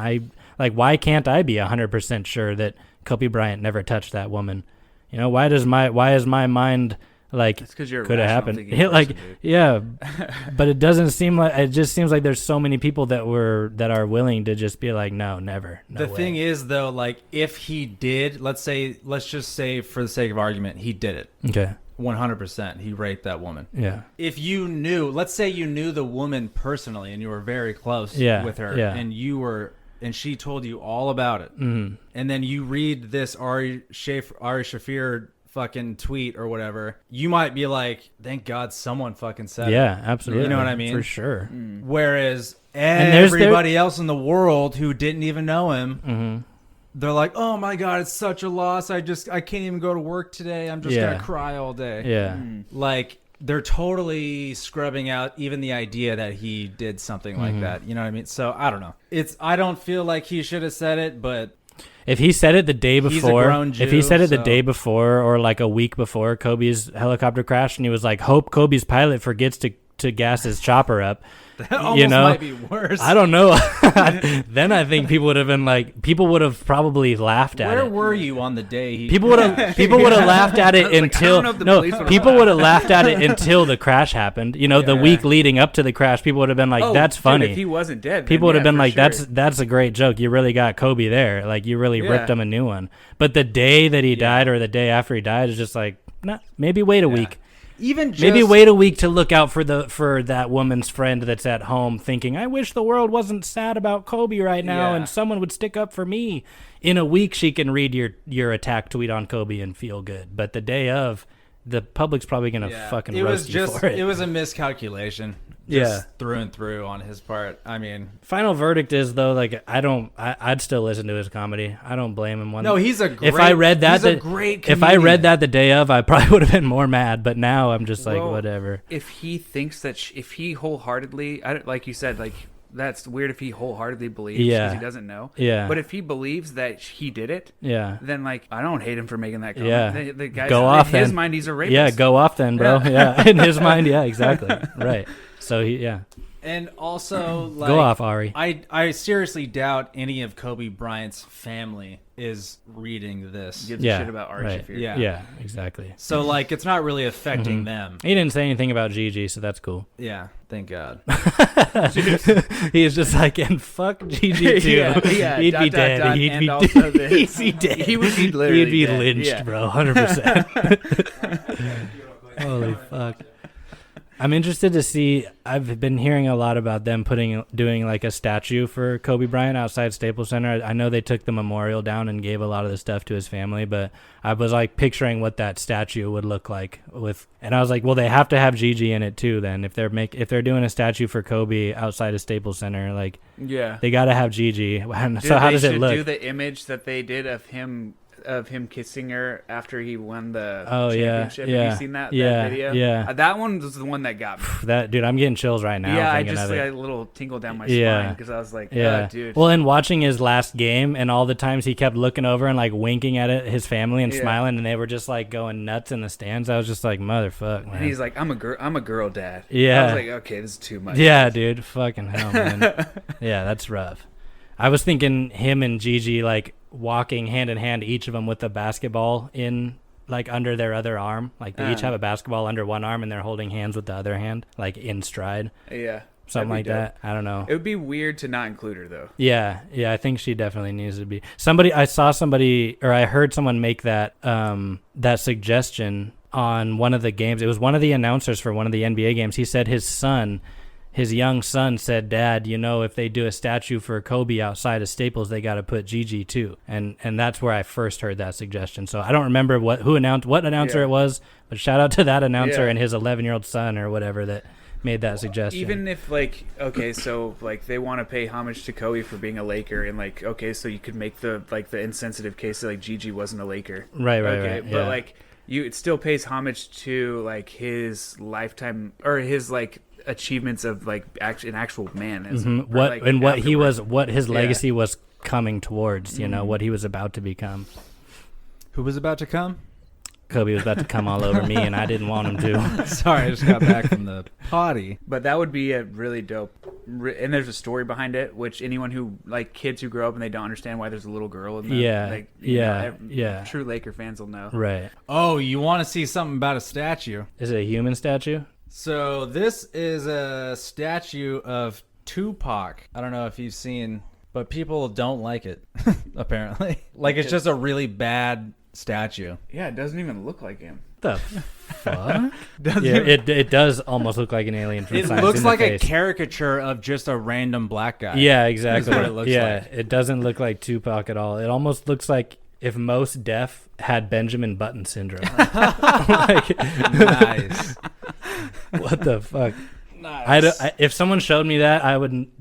why can't I be 100% sure that Kobe Bryant never touched that woman? You know, why is my mind like, It's 'cause you're a could have rational happened? thinking Like, person, dude. yeah, but it doesn't seem like, it just seems like there's so many people that are willing to just be like, no, never. No The way. thing is, though, like, if he did, let's just say for the sake of argument, he did it. Okay. 100%. He raped that woman. Yeah. If you knew, let's say you knew the woman personally and you were very close Yeah, with her, yeah. and you were and she told you all about it, and then you read this Ari Shafir fucking tweet or whatever, you might be like, thank God someone fucking said it. Yeah, absolutely. You know what I mean? For sure. Whereas there's everybody else in the world who didn't even know him, they're like, oh my God, it's such a loss. I can't even go to work today. I'm just going to cry all day. Yeah. Like, they're totally scrubbing out even the idea that he did something like that. You know what I mean? So I don't know. I don't feel like he should have said it, but if he said it the day he's a before, grown Jew, if he said it the so- day before or like a week before Kobe's helicopter crash, and he was like, hope Kobe's pilot forgets to gas his chopper up. that almost might be worse. I don't know. Then I think people would have been like, people would have probably laughed at Where it. were you on the day he... People would have laughed at it until know if the police would've people laughed. would have laughed at it until the crash happened. You know, the week leading up to the crash, people would have been like, "That's funny." If he wasn't dead, People would have been like, sure. "That's a great joke. You really got Kobe there. Like you really ripped him a new one." But the day that he died or the day after he died is just like, nah, maybe wait a week. Even just... Maybe wait a week to look out for that woman's friend that's at home thinking, I wish the world wasn't sad about Kobe right now and someone would stick up for me. In a week, she can read your attack tweet on Kobe and feel good. But the day of, the public's probably going to fucking roast you for it. It was a miscalculation. Just through and through on his part. I mean... Final verdict is, though, like, I'd still listen to his comedy. I don't blame him one. No, he's a great... If I read that, he's a great if I read comedian. that the day of, I probably would have been more mad. But now I'm just like, whatever. If he thinks that, if he wholeheartedly, like you said, like that's weird if he wholeheartedly believes because he doesn't know. Yeah. But if he believes that he did it, then like I don't hate him for making that comment. Yeah. The guy's, go off in his then. mind, he's a rapist. Yeah, go off then, bro. Yeah, in his mind, yeah, exactly. Right. So And also, like... Go off, Ari. I seriously doubt any of Kobe Bryant's family is reading this. Gives a shit about Ari Shafir. Yeah, exactly. So, like, it's not really affecting them. He didn't say anything about Gigi, so that's cool. Yeah, thank God. He is just like, and fuck Gigi too. He'd be dead. He'd be dead. He'd be dead. He would be literally He'd be dead. lynched, Yeah. bro. 100%. Holy fuck. I'm interested to see. I've been hearing a lot about them doing like a statue for Kobe Bryant outside Staples Center. I know they took the memorial down and gave a lot of the stuff to his family, but I was like picturing what that statue would look like and I was like, well, they have to have Gigi in it too. Then if they're doing a statue for Kobe outside of Staples Center, like they got to have Gigi. So how does it look? Do the image that they did of him kissing her after he won the championship. Yeah. Have you seen that video? Yeah. That one was the one that got me. That dude, I'm getting chills right now. Yeah, I thinking just of it. like a little tingle down my spine because I was like, oh, dude. Well, and watching his last game and all the times he kept looking over and like winking at his family and smiling, and they were just like going nuts in the stands. I was just like, motherfuck, man. And he's like, I'm a girl dad. Yeah. I was like, okay, this is too much. Yeah, dude, fucking hell, man. Yeah, that's rough. I was thinking him and Gigi like walking hand in hand, each of them with a basketball in like under their other arm. Like they each have a basketball under one arm and they're holding hands with the other hand, like in stride. Yeah. Something like that. I don't know. It would be weird to not include her though. Yeah, I think she definitely needs to be. I heard someone make that that suggestion on one of the games. It was one of the announcers for one of the NBA games. He said his young son said, "Dad, you know, if they do a statue for Kobe outside of Staples, they got to put Gigi too." And that's where I first heard that suggestion. So I don't remember what announcer it was, but shout out to that announcer and his 11-year-old son or whatever that made that suggestion. Even if like, okay, so like they want to pay homage to Kobe for being a Laker, and like, okay, so you could make the insensitive case that like Gigi wasn't a Laker, right? But like it still pays homage to like his lifetime or his like achievements of like an actual man, what his legacy was coming towards, you know, what he was about to become. Who was about to come? Kobe was about to come all over me, and I didn't want him to. Sorry, I just got back from the potty. But that would be a really dope, and there's a story behind it, which anyone who like kids who grow up and they don't understand why there's a little girl in the true Laker fans will know. Right. Oh, you want to see something about a statue? Is it a human statue? So this is a statue of Tupac. I don't know if you've seen, but people don't like it, apparently. Like, it's just a really bad statue. Yeah, it doesn't even look like him. The fuck? Yeah, it does almost look like an alien from It Science looks in the like a face. caricature of just a random black guy. Yeah, exactly. That's what it looks like. It doesn't look like Tupac at all. It almost looks like if Mos Def had Benjamin Button syndrome. Like, Nice. what the fuck? If someone showed me that,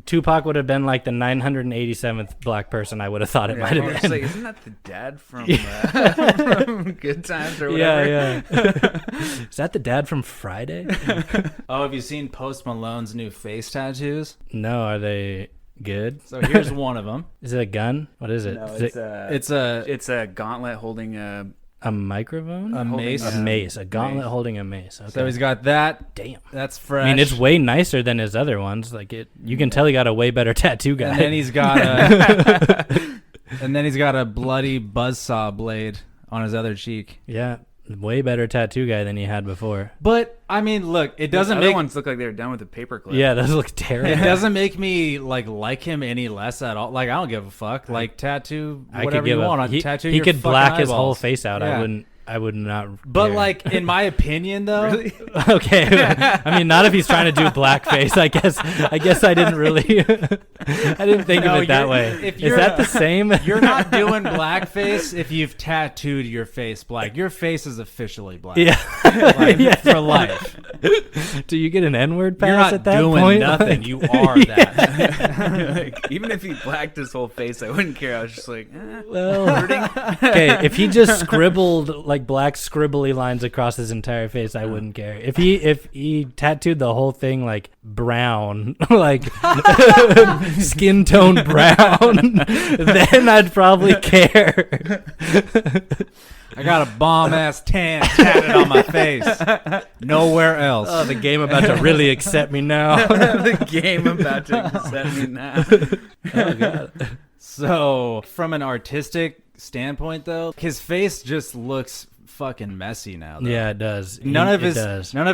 Tupac would have been like the 987th black person I would have thought it might have been. Like, isn't that the dad from, from Good Times or whatever? Yeah. Is that the dad from Friday? Oh, have you seen Post Malone's new face tattoos? No, are they good? So here's one of them. Is it a gun? What is it? No, Is it it's a gauntlet holding a a microphone? A mace? A mace. A gauntlet holding a mace. Okay. So he's got that. Damn. That's fresh. I mean, it's way nicer than his other ones. Like you can tell he got a way better tattoo guy. And then he's got a, bloody buzzsaw blade on his other cheek. Yeah, way better tattoo guy than he had before. But I mean, look, it doesn't the other make ones look like they were done with a paperclip. Yeah, those look terrible. it doesn't make me like him any less at all. Like I don't give a fuck. Like tattoo whatever you want. Tattoo. He your could fucking black his eyeballs. whole face out. Yeah. I would not. But care. like in my opinion, though, okay. I mean, not if he's trying to do blackface. I guess I didn't really. I didn't think of it that way. Is that the same? You're not doing blackface if you've tattooed your face black. Your face is officially black. Yeah. Like, for life. Do you get an N-word pass You're not at that doing point? nothing. You are that. Like, even if he blacked his whole face, I wouldn't care. I was just like, Well, okay, if he just scribbled like black scribbly lines across his entire face, I wouldn't care. If he tattooed the whole thing like brown, like skin tone brown, then I'd probably care. I got a bomb ass tan tatted on my face. Nowhere else. Oh, the game about to really accept me now. the game about to accept me now. Oh god. So, from an artistic standpoint, though, his face just looks fucking messy now. Though. Yeah, it does. None of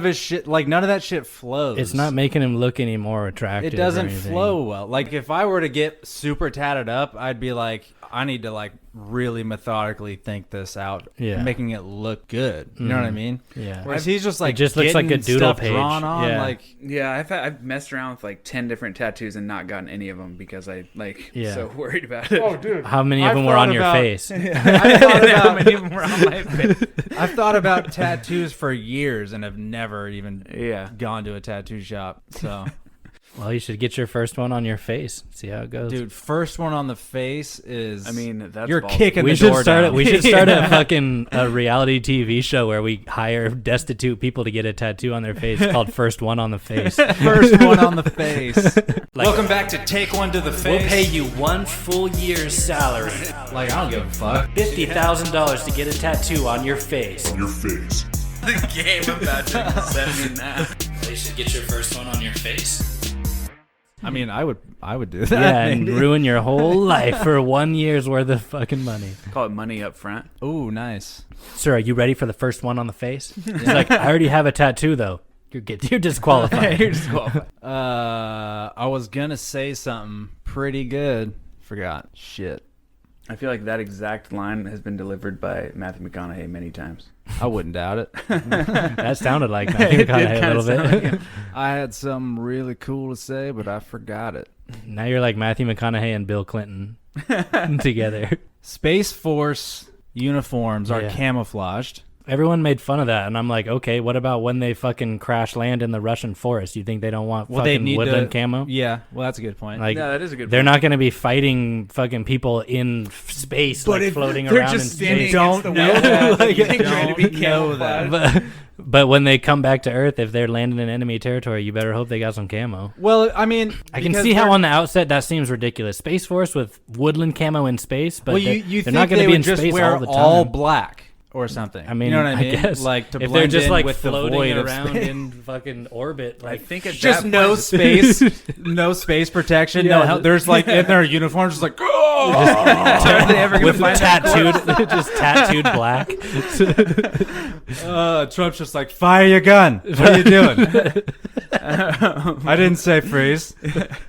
his shit, like none of that shit flows. It's not making him look any more attractive. It doesn't flow well. Like if I were to get super tatted up, I'd be like, I need to like really methodically think this out, making it look good. You know what I mean? Yeah. Whereas he's just like it just looks like a getting doodle stuff page. drawn on. Yeah. Like Yeah, I've messed around with like 10 different tattoos and not gotten any of them because I so worried about it. oh, dude, How many of them were on your face? How many of them were on my face? I've thought about tattoos for years and have never even Yeah. gone to a tattoo shop. So. Well, you should get your first one on your face. See how it goes. Dude, first one on the face is. I mean, that's you're ballsy. kicking we the should door start down. it. We should start a reality TV show where we hire destitute people to get a tattoo on their face called First One on the Face. First one on the face. Like, Welcome back to Take One to the Face. we'll pay you 1 full year's salary, Like I don't give a fuck. $50,000 to get a tattoo on your face. Your face. the game about to accept me now. You should get your first one on your face. I mean, I would do that. Yeah, and maybe. ruin your whole life for 1 year's worth of fucking money. Call it money up front. Ooh, nice. Sir, are you ready for the first one on the face? He's like, I already have a tattoo though. You're disqualified. You're disqualified. I was gonna say something pretty good. Forgot. Shit. I feel like that exact line has been delivered by Matthew McConaughey many times. I wouldn't doubt it. That sounded like Matthew McConaughey a little bit. I had something really cool to say, but I forgot it. Now you're like Matthew McConaughey and Bill Clinton together. Space Force uniforms are Yeah. camouflaged. Everyone made fun of that, and I'm like, okay, what about when they fucking crash land in the Russian forest? You think they don't want fucking woodland camo? Yeah, well, that's a good point. Like, Yeah, that is a good they're point. not going to be fighting fucking people in space, like floating around in space. Don't know that. Like, Don't know that. But when they come back to Earth, if they're landing in enemy territory, you better hope they got some camo. Well, I mean, I can because see how they're- on the outset that seems ridiculous. Space Force with woodland camo in space, but well, they're, you they're think not going they to be would in just space wear all the time. all black or something. I mean, you know what I mean? guess Like to if blend they're just in like with the void floating of around space. in fucking orbit, I like think at Just that no point, space, no space protection. Yeah, no help. There's like in their uniforms, just like are they ever going with to find that tattooed, just tattooed black. Trump's just like, fire your gun. What are you doing? I didn't say freeze.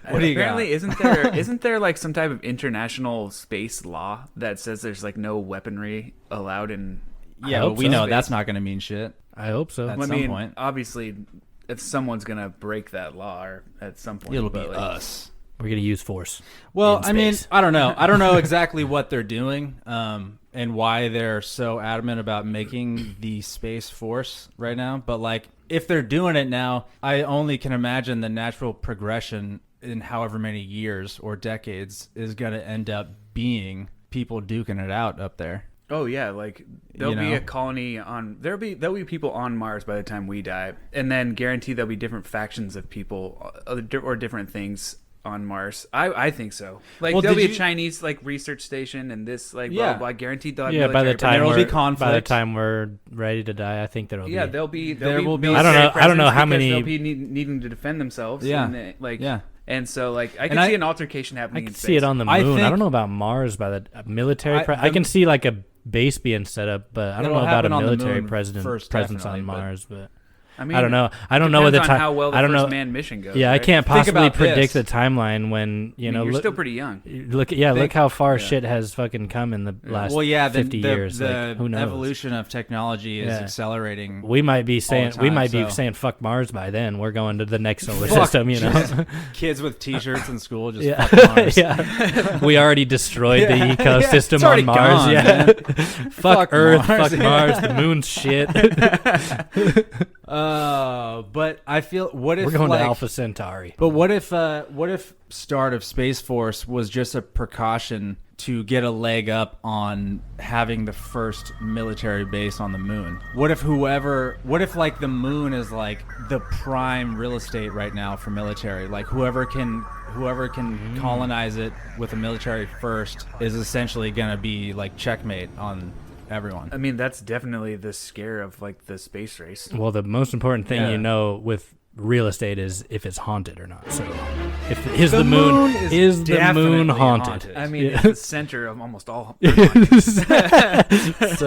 What do you got? Apparently, isn't there like some type of international space law that says there's like no weaponry allowed in Yeah, hope we so. know that's not going to mean shit. I hope so. At I some mean, point. obviously, if someone's gonna break that law, or at some point, It'll be but, like, us. We're gonna use force. Well, in I mean, space. I don't know. I don't know exactly what they're doing, and why they're so adamant about making the Space Force right now. But like, if they're doing it now, I only can imagine the natural progression in however many years or decades is going to end up being people duking it out up there. Oh yeah, like there'll You be know? a colony on there'll be people on Mars by the time we die, and then guaranteed there'll be different factions of people or different things on Mars. I think so. Like Well, there'll did be a you- Chinese like research station and this like Yeah. blah blah. Guaranteed they'll have Yeah, by the military, but time there will we're be conflict. by the time we're ready to die, I think there'll yeah, be. there'll be There will be- I don't know- I don't know how because many- they'll be needing to defend themselves. Yeah. and they, like Yeah. and so like I can And see I- an altercation I happening. can in see it space. on the moon. I I, think- don't know about Mars by the military. I can see like a base being set up, but I don't It'll know about a happen on the military moon presence first, on definitely, but- Mars. But I mean, I don't know. I don't know what the depends on time. how well the I don't first know. manned mission goes. Yeah, I right? can't Think possibly about predict this. the timeline when I mean, look, you're still pretty young. Look Think- look how far yeah. shit has fucking come in the last Well, yeah, 50 years. The like, who knows? evolution of technology is Yeah. accelerating. We might be saying time, so- fuck Mars by then. We're going to the next solar Fuck, system, you know. Kids with T-shirts in school just Yeah. fuck Mars. yeah. We already destroyed the Yeah. ecosystem It's already on Mars. gone, yeah. man. fuck Fuck Earth, Mars. fuck Mars, the moon's shit. But I feel what if We're going like, to Alpha Centauri. But what if start of Space Force was just a precaution to get a leg up on having the first military base on the moon? What if like the moon is like the prime real estate right now for military? Like whoever can colonize it with a military first is essentially gonna be like checkmate on everyone. I mean, that's definitely the scare of like the space race. Well, the most important thing Yeah. you know with real estate is if it's haunted or not. So, is the moon moon is is the moon definitely haunted? haunted. I mean, Yeah. it's the center of almost all. So,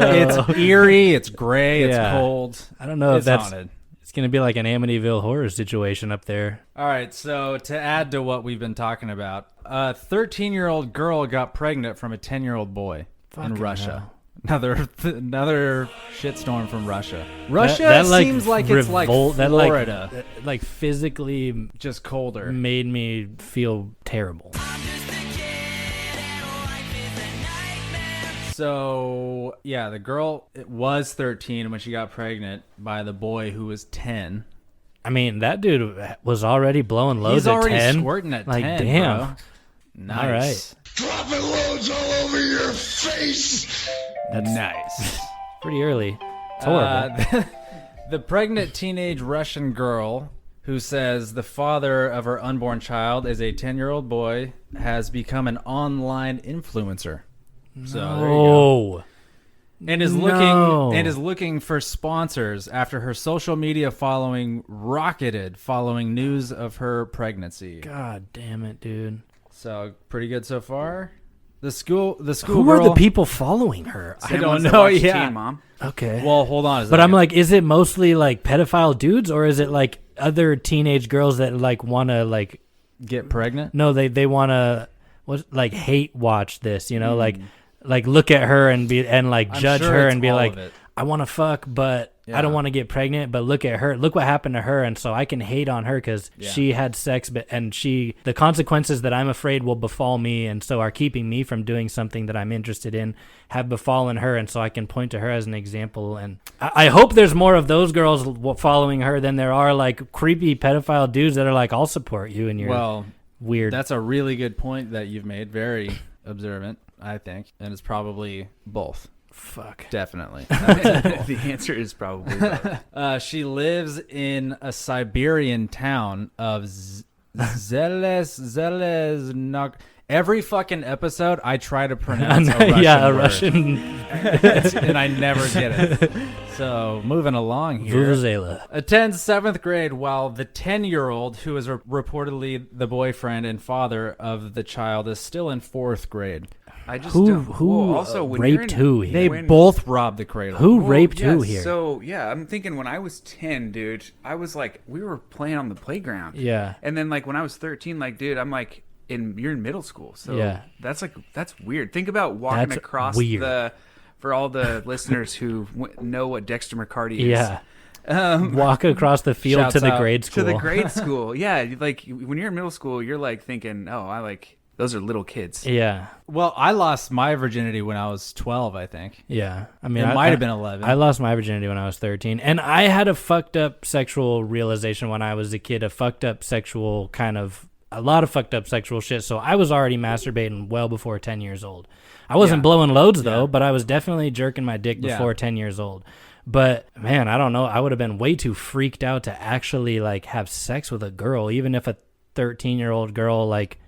It's eerie, it's gray, it's Yeah. cold. I don't know if It's that's haunted. it's gonna be like an Amityville horror situation up there. All right, so to add to what we've been talking about, a 13-year-old girl got pregnant from a 10-year-old boy in Fucking Russia. hell. Another shitstorm from Russia. Russia That, seems like it's like that, Florida, like physically just colder. made me feel terrible. So yeah, the girl was 13 when she got pregnant by the boy who was 10. I mean, that dude was already blowing loads He's already at 10. squirting at like, 10. damn. Bro. Nice. All right. Dropping loads all over your face. That's Nice. pretty early. It's horrible. The pregnant teenage Russian girl who says the father of her unborn child is a 10-year-old boy has become an online influencer. So there you go. Oh. And is No. looking for sponsors after her social media following rocketed following news of her pregnancy. God damn it, dude. So pretty good so far. The school Who girl, are the people following her? I Same don't ones that know. watch Yeah. Teen Mom. Okay. Well, hold on. But I'm like, is it mostly like pedophile dudes or is it like other teenage girls that like want to like get pregnant. no, they want to like hate watch this, you know, like look at her and like I'm judge sure her it's and be all like of it. I want to fuck but I don't Yeah. want to get pregnant, but look at her. Look what happened to her and so I can hate on her cuz Yeah. she had sex and the consequences that I'm afraid will befall me and so are keeping me from doing something that I'm interested in have befallen her and so I can point to her as an example and I hope there's more of those girls following her than there are like creepy pedophile dudes that are like I'll support you and you're weird. That's a really good point that you've made. Very observant, I think, and it's probably both. Fuck. Definitely. The answer is probably both. She lives in a Siberian town of Zelezhnok. Every fucking episode, I try to pronounce a Russian yeah, a word, Russian and I never get it. So, moving along here. Vuvuzela. Attends 7th grade while the 10-year-old, who is reportedly the boyfriend and father of the child, is still in 4th grade. I just Who don't. Well, also when you're raped in- who here? They when- both robbed the cradle. Who Well, raped yeah, who here? So yeah, I'm thinking when I was 10, dude, I was like, we were playing on the playground. Yeah. And then like when I was 13, like, dude, I'm like, you're in middle school, so Yeah. that's weird. Think about walking That's across weird. the For all the listeners who know what Dexter McCarty is. Yeah. Walk across the field Shouts to the out grade school. To the grade school. Yeah. Like when you're in middle school, you're like thinking, those are little kids. Yeah. Well, I lost my virginity when I was 12, I think. Yeah. I mean, It might have been 11. I lost my virginity when I was 13. And I had a fucked up sexual realization when I was a kid, a lot of fucked up sexual shit. So I was already masturbating well before 10 years old. I wasn't blowing loads though, but I was definitely jerking my dick before 10 years old. But man, I don't know. I would have been way too freaked out to actually like have sex with a girl, even if a 13-year-old girl like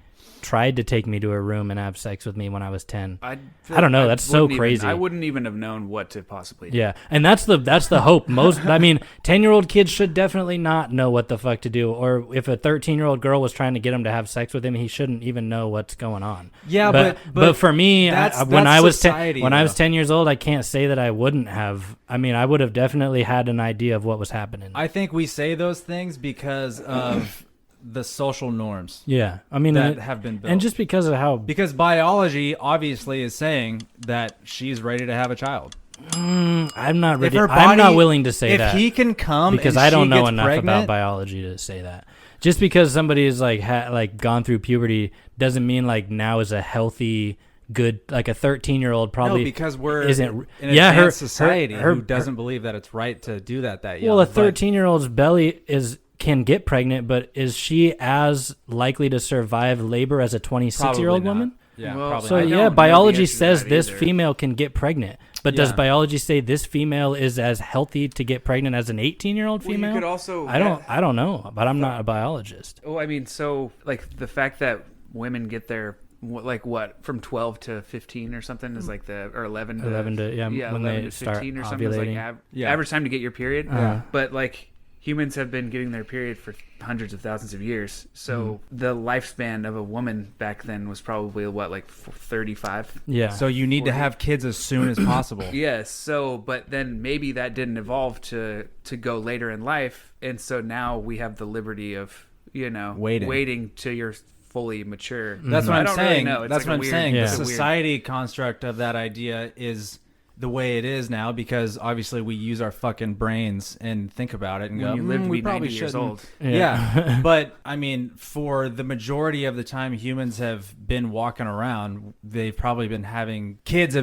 tried to take me to a room and have sex with me when I was 10. I don't know. That's so crazy. I wouldn't even have known what to possibly do. Yeah. And that's the hope. 10-year-old kids should definitely not know what the fuck to do. Or if a 13-year-old girl was trying to get him to have sex with him, he shouldn't even know what's going on. Yeah, but for me, when I was 10 years old, I can't say that I wouldn't have. I mean, I would have definitely had an idea of what was happening. I think we say those things because of the social norms. Yeah. I mean, that have been built. And just because of because biology obviously is saying that she's ready to have a child. I'm not ready. I'm not willing to say that. If he can come because and I don't she know gets enough pregnant, about biology to say that. Just because somebody's like gone through puberty doesn't mean like now is a healthy, good, like a 13-year-old probably. No, because we're isn't in an advanced society who doesn't believe that it's right to do that young. Well, a 13-year-old's belly can get pregnant, but is she as likely to survive labor as a 26-year-old woman? Yeah, well, probably. So not. biology says this female can get pregnant, but does Yeah. biology say this female is as healthy to get pregnant as an 18-year-old female? You could also. I don't know, but I'm not a biologist. Oh, I mean, so like the fact that women get their from 12 to 15 or something is like or 11 to 11 to when 11 they to start 15 or something is like ovulating. average time to get your period. Uh-huh. But like humans have been getting their period for hundreds of thousands of years. So the lifespan of a woman back then was probably 35. Yeah. So you need to have kids as soon as possible. Yes. So, but then maybe that didn't evolve to go later in life, and so now we have the liberty of waiting till you're fully mature. That's what I I'm don't saying. Really know. It's That's like what I'm saying. Yeah. The society construct of that idea is the way it is now because obviously we use our fucking brains and think about it and When go, you live to we be probably 90 years shouldn't. old. Yeah. But I mean, for the majority of the time humans have been walking around, they've probably been having kids.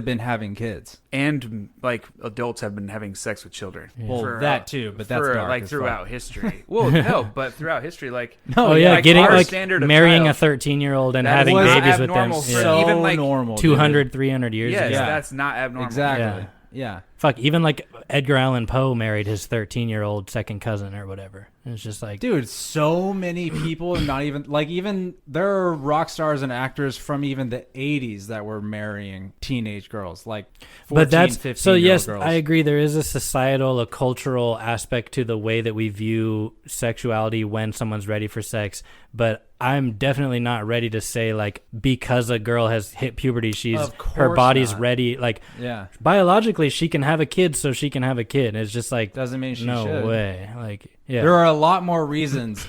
And like adults have been having sex with children. Well, that too, but that's dark like as throughout fuck. history. Well, no, but throughout history, like Oh yeah, like getting our like standard of marrying a child, 13-year-old and that having was babies with them. abnormal for So even like normal, dude. 200, 300 years yes, ago. that's not abnormal. Exactly. Yeah. Yeah. Fuck, even like Edgar Allan Poe married his 13-year-old second cousin or whatever. It's just like, Dude, so many people, not even there are rock stars and actors from even the 80s that were marrying teenage girls, like 14, but that's 15 so. Yes, girls. I agree. There is a societal, a cultural aspect to the way that we view sexuality when someone's ready for sex. But I'm definitely not ready to say like because a girl has hit puberty, Of her course body's not. ready. Like Yeah. biologically, she can have a kid, so she can have a kid. It's just like Doesn't mean she no should. way. Like yeah, There are a lot more reasons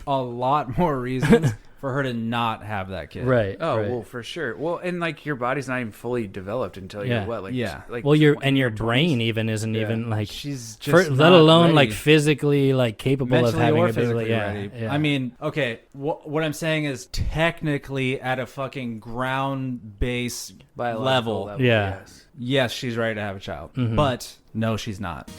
for her to not have that kid. right. Oh right. well, for sure. Well, and like your body's not even fully developed until Yeah. you're what, like Yeah. like Well, your 20 and your or 20s? brain even isn't even like She's for, just let not alone like ready. physically like capable of Mentally having or a baby. physically Yeah, ready. yeah. I mean, okay, what I'm saying is technically at a fucking ground base Biological level, Yeah. yes. yes, she's ready to have a child. But no, she's not.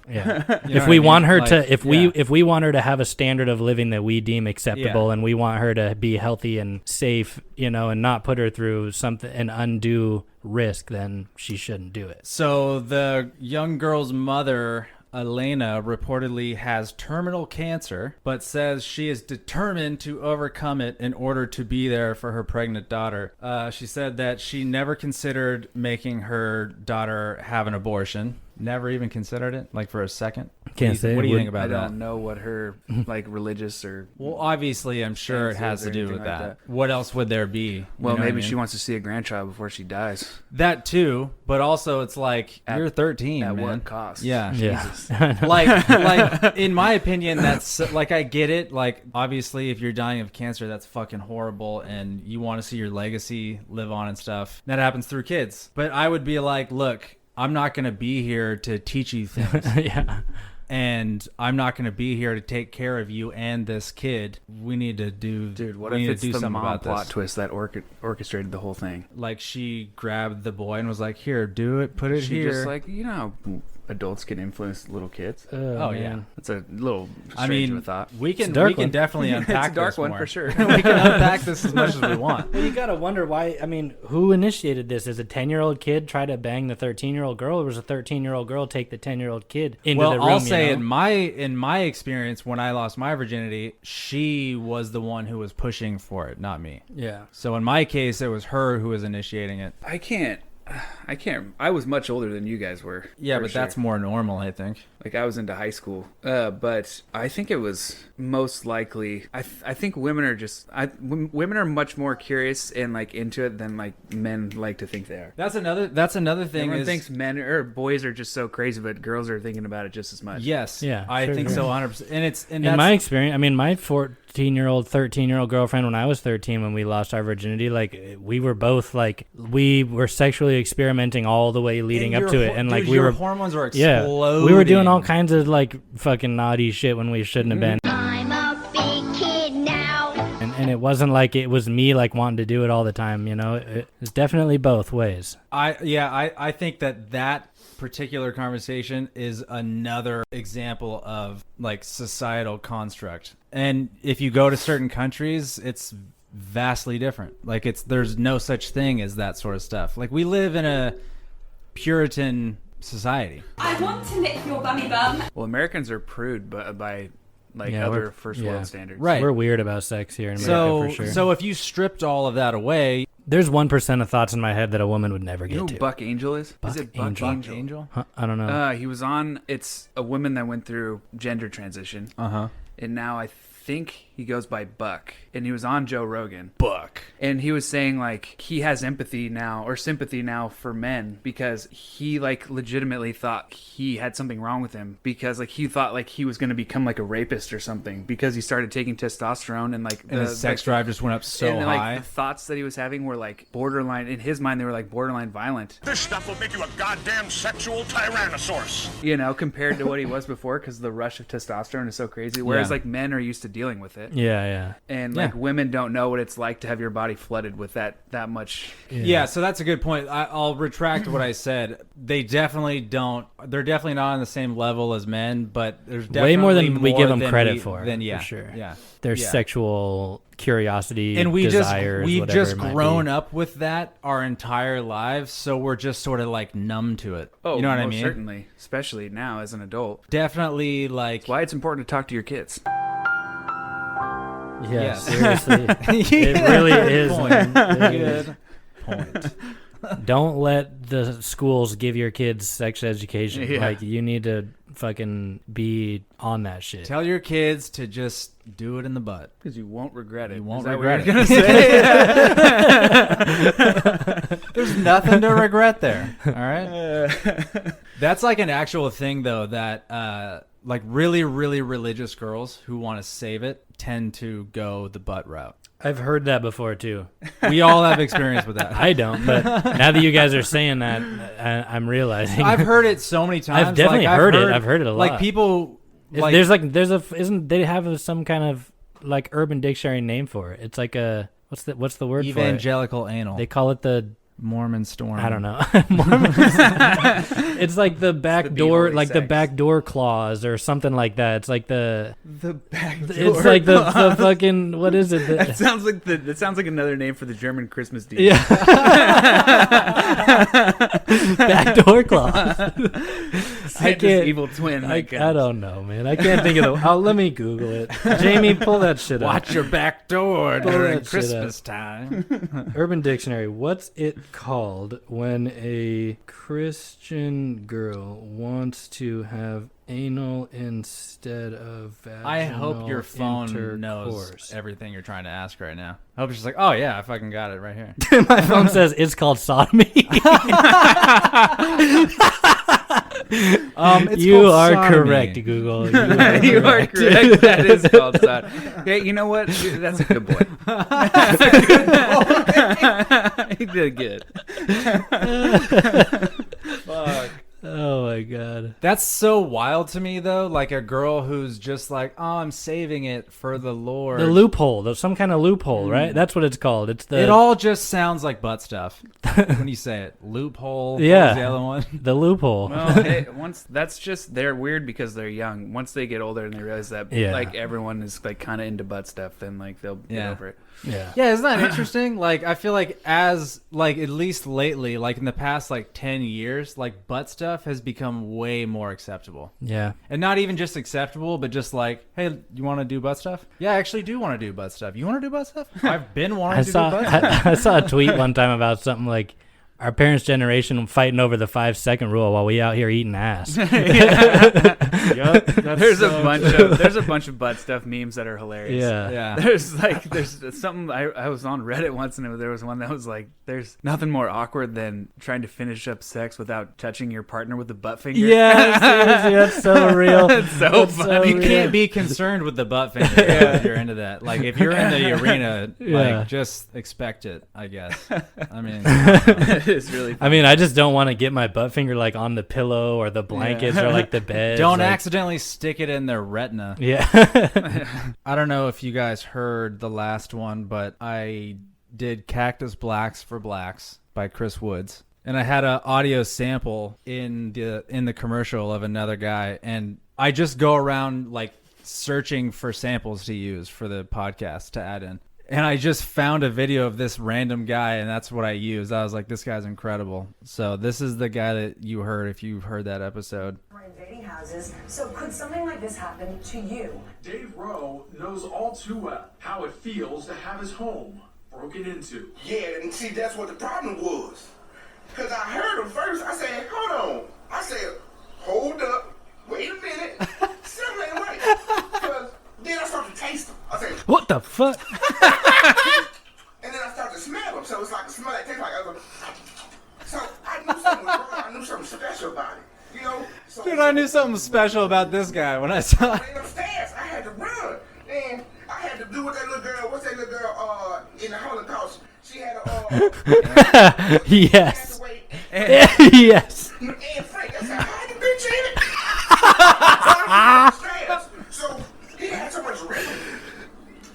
Yeah. You know If what we I want mean? her Like, to, yeah. if we want her to have a standard of living that we deem acceptable, Yeah. and we want her to be healthy and safe, and not put her through an undue risk, then she shouldn't do it. So the young girl's mother, Elena, reportedly has terminal cancer, but says she is determined to overcome it in order to be there for her pregnant daughter. She said that she never considered making her daughter have an abortion Never even considered it, like for a second. Can't say. What do you think I about that? don't know what her like religious or Well, obviously, I'm sure it has to do with that. What else would there be? well, You know what I maybe she mean? wants to see a grandchild before she dies. That too, but also it's like you're 13, At man. what cost? Yeah. Yeah. like in my opinion, that's like, I get it. Like, obviously, if you're dying of cancer, that's fucking horrible, and you want to see your legacy live on and stuff. That happens through kids. But I would be like, look, I'm not gonna be here to teach you things. Yeah. And I'm not going to be here to take care of you and this kid. We need to do, Dude, what we if need it's to do the something mom about plot this. twist that orchestrated the whole thing? Like, she grabbed the boy and was like, "Here, do it. Put it She here." just like, you know how adults can influence little kids. Oh, man. yeah. That's a little strange I mean, of a thought. we can It's a dark we can one. definitely unpack It's a dark this one more. for sure. We can unpack this as much as we want. Well, you gotta wonder why. I mean, who initiated this? Is a 10-year-old kid try to bang the 13-year-old girl, or was a 13-year-old girl take the 10-year-old kid into the room? I'll say you know? in my experience, when I lost my virginity, she was the one who was pushing for it, not me. Yeah. So in my case, it was her who was initiating it. I can't. I was much older than you guys were. Yeah, for but sure. that's more normal, I think. Like, I was into high school, but I think it was most likely. I think women are women are much more curious and like into it than like men like to think they are. That's another thing. Everyone is, thinks men or boys are just so crazy, but girls are thinking about it just as much. Yes. Yeah, I sure, think sure. so 100%. And it's In that's, my experience, I mean, my 14-year-old, 13-year-old girlfriend, when I was 13, when we lost our virginity, like, we were both like, we were sexually experimenting all the way leading up to it, and like, dude, we your were hormones were yeah, exploding. we were doing all kinds of like fucking naughty shit when we shouldn't have been. I'm a big kid now. And it wasn't like it was me like wanting to do it all the time, you know. It's definitely both ways. I think that particular conversation is another example of like societal construct. And if you go to certain countries, it's vastly different. Like, there's no such thing as that sort of stuff. Like, we live in a Puritan society. I want to lick your bummy bum. Well, Americans are prude by like Yeah, other we're- first yeah. world standards. Right. We're weird about sex here in America, So for sure. so if you stripped all of that away, There's 1% of thoughts in my head that a woman would never You get know to. who Buck Angel is? Buck Is it Buck Angel. Angel? Huh? I don't know. He was on. It's a woman that went through gender transition, and now I think he goes by Buck, and he was on Joe Rogan. Buck. And he was saying like he has empathy now or sympathy now for men because he like legitimately thought he had something wrong with him because like he thought like he was going to become like a rapist or something because he started taking testosterone and like And his sex drive just went up so and, like, high. the thoughts that he was having were like borderline in his mind. They were like borderline violent, This stuff will make you a goddamn sexual tyrannosaurus. you know, compared to what he was before because the rush of testosterone is so crazy. Whereas Yeah. like men are used to dealing with it. Yeah, yeah. And Yeah. like women don't know what it's like to have your body flooded with that much. Yeah, so that's a good point. I'll retract what I said. They definitely don't. They're definitely not on the same level as men, but there's definitely Way more than we give them than credit we- for. Than, yeah, for sure. Yeah, Their yeah. sexual curiosity And we've desires, whatever just it might grown be. up with that our entire lives, so we're just sort of like numb to it. Oh, you know what I most mean? certainly, especially now as an adult. Definitely, like Why it's important to talk to your kids. Yeah, Yes. seriously. It Yeah, really good is, point. man. It Good is. point. Don't let the schools give your kids sex education. Yeah. Like, you need to fucking be on that shit. Tell your kids to just do it in the butt. Because you won't regret it. You won't Is that what regret you're it. gonna say? There's nothing to regret there. All right. That's like an actual thing, though, that like really, really religious girls who want to save it tend to go the butt route. I've heard that before, too. We all have experience with that. I don't, but now that you guys are saying that, I'm realizing. I've heard it so many times. I've definitely Like, heard it. I've heard it a Like lot. people, like isn't they have some kind of like Urban Dictionary name for it? It's like a what's the word evangelical anal. for it? They call it the Mormon storm. I don't know. Mormons. It's like the back the door, B-boy like the sex. back door clause or something like that. It's like the back it's like the fucking what is it? That sounds like another name for the German Christmas deed. Yeah. Back door clause. Santa's evil twin. I don't know, man. I can't think of the. Oh, let me Google it. Jamie, pull that shit up. Watch your back door Pull during that shit Christmas time. Urban Dictionary. What's it called when a Christian girl wants to have anal instead of vaginal I hope your phone knows intercourse? everything you're trying to ask right now. I hope she's like, oh yeah, I fucking got it right here. My phone says it's called sodomy. It's You called are sodomy. correct, Google. You are correct. That is called sodomy. Hey, you know what? That's a good boy. He did good. Fuck. Oh my god. That's so wild to me though. Like a girl who's just like, oh, I'm saving it for the Lord. The loophole. There's some kind of loophole, right? That's what it's called. It's the It all just sounds like butt stuff when you say it. Loophole. What Yeah. was the other one? the loophole. Well, hey, once that's just they're weird because they're young. Once they get older and they realize that Yeah. like everyone is like kind of into butt stuff, then like they'll get Yeah. over it. Yeah. Yeah, isn't that interesting? Like, I feel like as, like, at least lately, like in the past, like, 10 years, like, butt stuff has become way more acceptable. Yeah. And not even just acceptable, but just like, hey, you want to do butt stuff? Yeah, I actually do want to do butt stuff. You want to do butt stuff? I've been wanting I to saw do butt stuff. I saw a tweet one time about something like our parents' generation fighting over the 5-second rule while we out here eating ass. Yup, There's a bunch of butt stuff memes that are hilarious. Yeah. There's something I was on Reddit once and there was one that was like there's nothing more awkward than trying to finish up sex without touching your partner with the butt finger. Yeah, seriously, that's so real. It's so That's funny. You real. can't be concerned with the butt finger if you're into that. Like, if you're in the arena, Yeah. like, just expect it, I guess. I mean, It's really I mean, I just don't want to get my butt finger like on the pillow or the blankets or like the bed. don't accidentally stick it in their retina. Yeah. I don't know if you guys heard the last one, but I did Cactus Blacks for Blacks by Chris Woods. And I had an audio sample in the commercial of another guy, and I just go around like searching for samples to use for the podcast to add in. And I just found a video of this random guy, and that's what I used. I was like, this guy's incredible. So this is the guy that you heard if you've heard that episode. We're invading houses, so could something like this happen to you? Dave Rowe knows all too well how it feels to have his home broken into. Yeah, and see, that's what the problem was. Because I heard him first. I said, hold on. I said, hold up. Wait a minute. Something ain't right. Because then I started to taste them. I said, What the fuck? and then I started to smell them. So it's like a smell that tastes like other. So I knew something was wrong. I knew something special about it. You know? So, Dude, I knew something special about this guy when I saw it. I ran upstairs. I had to run. And I had to do what that little girl, what's that little girl in the Holocaust? She had a, Yes. had to wait. Yes. And Frank, I said, how the bitch in it? So he had so much rhythm.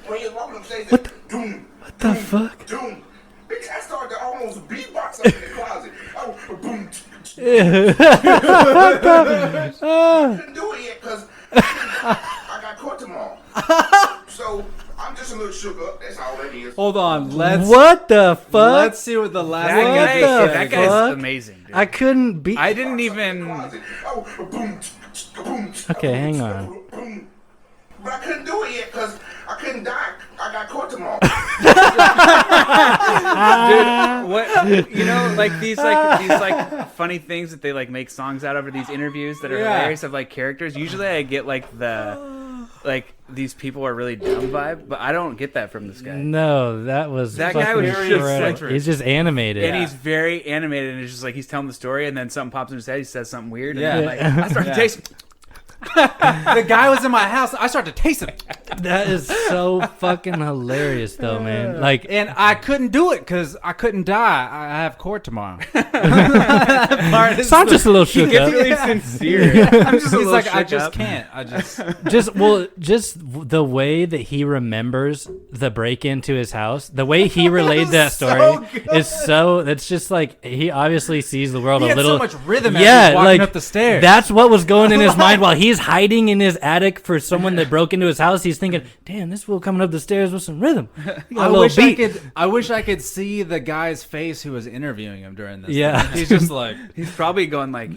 When he was walking upstairs, doom, What the fuck? doom. Bitch, I started to almost beatbox up in the closet. Oh, boom. Couldn't do it yet because I got court tomorrow. So I'm just a little shook up. That's all it is. Hold on, let's What the fuck? let's see what the last that What guy. the That guy's fuck? amazing. Dude. I couldn't be. I didn't even. Oh, boom, boom. Okay, hang on. Boom. But I couldn't do it yet because I couldn't die. I got court tomorrow. Dude, what you know, like these funny things that they like make songs out of, or these interviews that are Yeah. hilarious of like characters. Usually, I get like these people are really dumb vibe, but I don't get that from this guy. No, that was That guy fucking was just correct. like- He's just animated. And he's very animated, and it's just like he's telling the story, and then something pops in his head. He says something weird, and Yeah. then, like I start to taste. The guy was in my house. I started to taste him, That is so fucking hilarious, though, man. Like, and I couldn't do it because I couldn't die. I have court tomorrow. so I'm just a little shook up. Really sincere. I'm just a He's little like, I shook just up. can't. I just Just the way that he remembers the break into his house, the way he relayed that story is so. It's just like he obviously sees the world he a had little. so much rhythm as Yeah, he was walking like up the stairs. that's what was going in his mind while he's hiding in his attic for someone that broke into his house. He's thinking, "Damn, this fool coming up the stairs with some rhythm." He got I a little wish I beat. could see the guy's face who was interviewing him during this. Yeah. thing. He's just like, He's probably going like,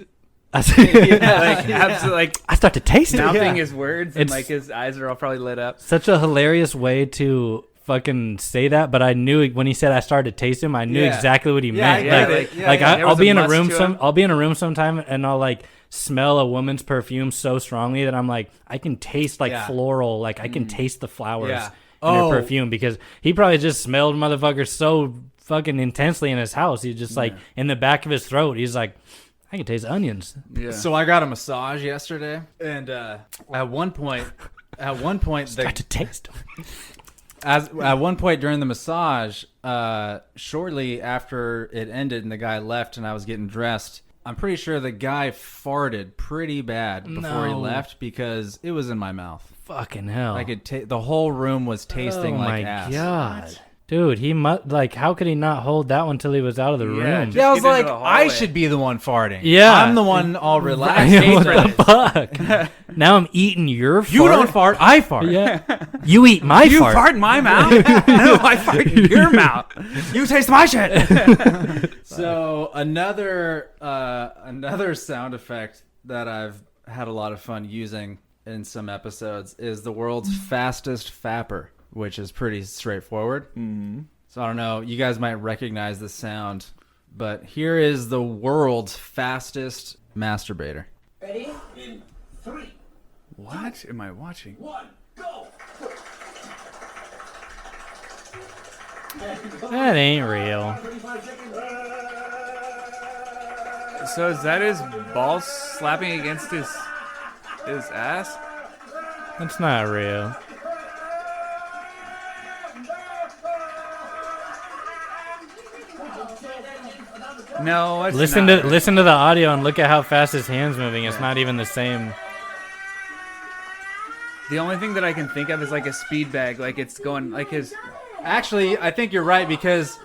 Like absolutely, like I start to taste it. mouthing Yeah. his words, and It's- like his eyes are all probably lit up. Such a hilarious way to fucking say that, but I knew when he said I started to taste him, I knew Yeah. exactly what he Yeah, meant. I get like, it. Yeah, like yeah. There I'll was be a in a must room to him. I'll be in a room sometime and I'll like smell a woman's perfume so strongly that I'm like I can taste like Yeah. floral, like I can taste the flowers Yeah. in Oh. her perfume because he probably just smelled motherfuckers so fucking intensely in his house. He's just like in the back of his throat. He's like, I can taste onions. Yeah. So I got a massage yesterday, and at one point, Start to taste them. at one point during the massage, shortly after it ended and the guy left and I was getting dressed, I'm pretty sure the guy farted pretty bad before he No. left because it was in my mouth. Fucking hell. I could the whole room was tasting oh like my ass. God. Dude, he must like. How could he not hold that one till he was out of the Yeah, room? just Yeah, I was get into like, the I hallway. should be the one farting. Yeah. I'm the one all relaxed. what the fuck? Now I'm eating your fart. You don't fart, I fart. Yeah. You eat my You fart. fart in my mouth? No, I fart in your mouth. You taste my shit. So another sound effect that I've had a lot of fun using in some episodes is the world's fastest fapper, which is pretty straightforward. Mm-hmm. So I don't know, you guys might recognize the sound, but here is the world's fastest masturbator. Ready? In 3, What am I watching? 1, go. That ain't real. So is that his balls slapping against his ass? That's not real. No, it's Listen not. to listen to the audio and look at how fast his hand's moving. It's not even the same. The only thing that I can think of is like a speed bag, like it's going like his. Actually, I think you're right because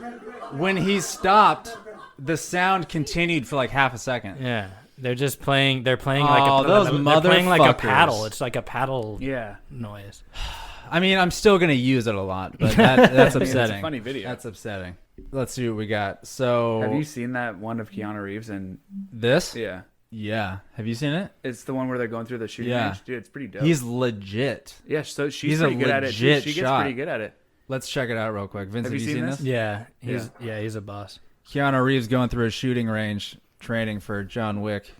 when he stopped, the sound continued for like half a second. Yeah. They're just playing. They're playing Oh, like a. those they're playing like a motherfuckers. paddle. It's like a paddle Yeah. noise. I mean, I'm still gonna use it a lot, but that's I mean, upsetting. it's a funny video. That's upsetting. Let's see what we got. So Have you seen that one of Keanu Reeves? And this? yeah, Yeah. Have you seen it? it's the one where they're going through the shooting Yeah. range. Dude, it's pretty dope. He's legit. yeah, so she's he's a pretty good at it. Too. legit She gets shot. pretty good at it. Let's check it out real quick. Vince, have you seen this? Yeah. He's a boss. Keanu Reeves going through a shooting range training for John Wick.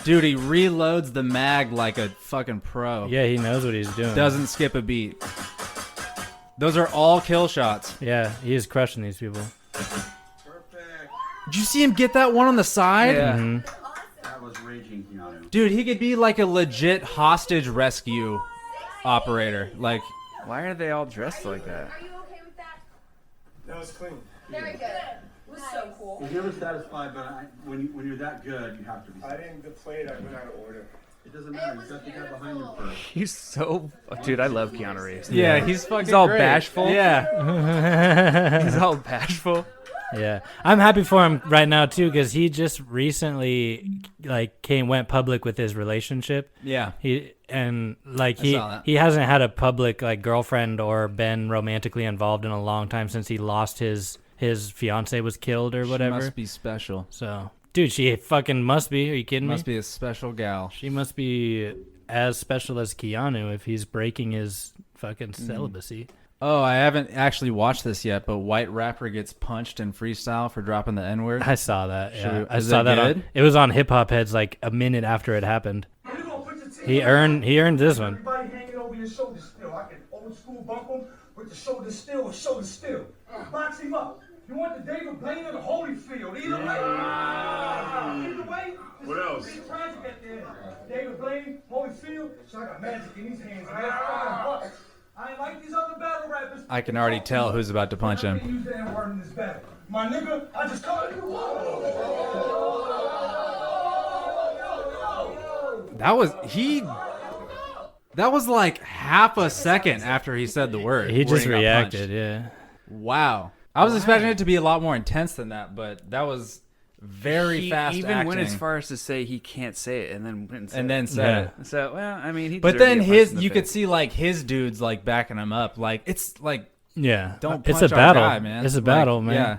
Dude, he reloads the mag like a fucking pro. Yeah, he knows what he's doing. Doesn't skip a beat. Those are all kill shots. Yeah, he is crushing these people. Did you see him get that one on the side? Yeah. Mhm. That was raging Keanu. Dude, he could be like a legit hostage rescue operator. Like, Why are they all dressed like that? Are you okay with that? That was clean. Very good. It was so cool. You're never satisfied, but when you're that good, you have to be. I didn't get played. I went out of order. It doesn't matter. You got the guy behind you first. He's so, dude. I love Keanu Reeves. yeah, he's fucking He's all great. bashful. Yeah. He's all bashful. Yeah, I'm happy for him right now too because he just recently went public with his relationship. Yeah. He I saw that. he hasn't had a public like girlfriend or been romantically involved in a long time since he lost his fiance was killed or whatever. She must be special. So, dude, she fucking must be. Are you kidding Must me? be a special gal. She must be as special as Keanu if he's breaking his fucking celibacy. Oh, I haven't actually watched this yet, but white rapper gets punched in freestyle for dropping the N-word. I saw that. Yeah, I Is saw it that. good? It was on Hip Hop Heads like a minute after it happened. He earned this one. Everybody hanging over your shoulders still. I can old school bump him with the shoulder still or shoulder still. Box him up. You want the David Blaine or the Holyfield? Either way. Either way. What else? Big tragic at the end. David Blaine, Holyfield. So I got magic in these hands. I got $5. I ain't like these other battle rappers. I can already tell who's about to punch him. Use the N-word in this battle. My nigga, I just called you. That was like half a second after he said the word. He before just got reacted. punched. Yeah. Wow. I was expecting it to be a lot more intense than that, but that was very fast Even acting. went as far as to say he can't say it, and then went and said and then it. said it. So, well, I mean, he. But deserved to then get punched in the you could face. see like his dudes like backing him up. Like it's like Yeah, Don't it's punch a our battle, guy, man. It's a Like, battle, man. yeah.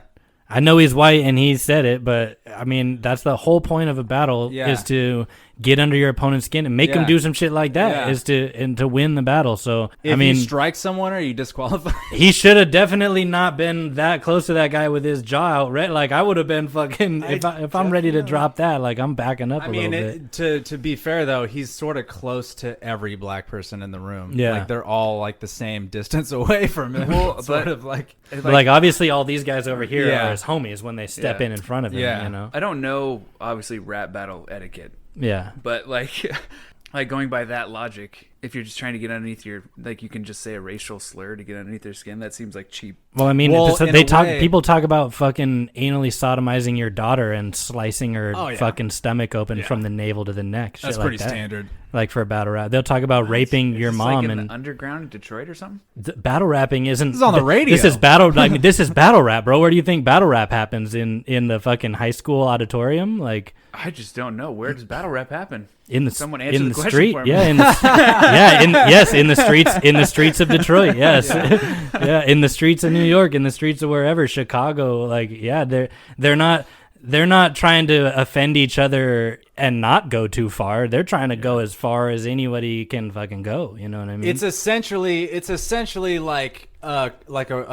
I know he's white and he said it, but I mean that's the whole point of a battle Yeah. is to get under your opponent's skin and make him Yeah. do some shit like that Yeah. is to win the battle. So If I mean, you strike someone, are you disqualified? he should have definitely not been that close to that guy with his jaw out. Right? Like I would have been fucking if I'm ready to drop that. Like I'm backing up a little bit. To be fair though, he's sort of close to every black person in the room. Yeah. like they're all like the same distance away from him. Well, sort but- of like Like obviously all these guys over here Yeah. are his homies when they step Yeah. in front of him. Yeah. You know. I don't know, obviously, rap battle etiquette, Yeah. but like, like going by that logic, if you're just trying to get underneath your, like, you can just say a racial slur to get underneath their skin. That seems like cheap. Well, I mean, Well, in a way- people talk about fucking anally sodomizing your daughter and slicing her Oh, yeah. fucking stomach open from the navel to the neck. That's shit pretty like that. standard. Like for a battle rap, they'll talk about raping your Is this mom like in and the underground in Detroit or something. battle rapping isn't. This is on the radio. This is battle. I mean, this is battle rap, bro. Where do you think battle rap happens in the fucking high school auditorium? Like I just don't know. Where does battle rap happen? in the Someone answer in the the question street, for me. yeah, in the, in the streets of Detroit, yes, yeah, in the streets of New York, in the streets of wherever, Chicago, like yeah, they're not trying to offend each other and not go too far. They're trying to go as far as anybody can fucking go. You know what I mean? It's essentially like a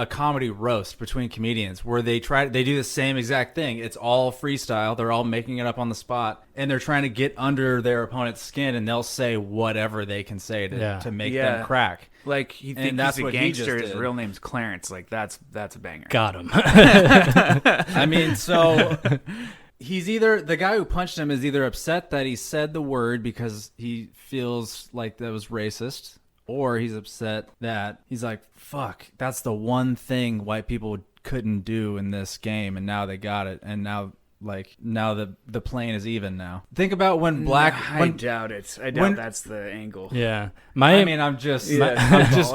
comedy roast between comedians where they do the same exact thing. It's all freestyle. They're all making it up on the spot, and they're trying to get under their opponent's skin, and they'll say whatever they can say to make them crack. Like he And thinks that's he's a what he just gangster. His did. real name's Clarence. Like that's a banger. Got him. I mean, so he's either the guy who punched him is either upset that he said the word because he feels like that was racist, or he's upset that he's like, fuck, that's the one thing white people couldn't do in this game, and now they got it, and now the plane is even now. Think about when I doubt it. I doubt that's the angle. Yeah, I'm just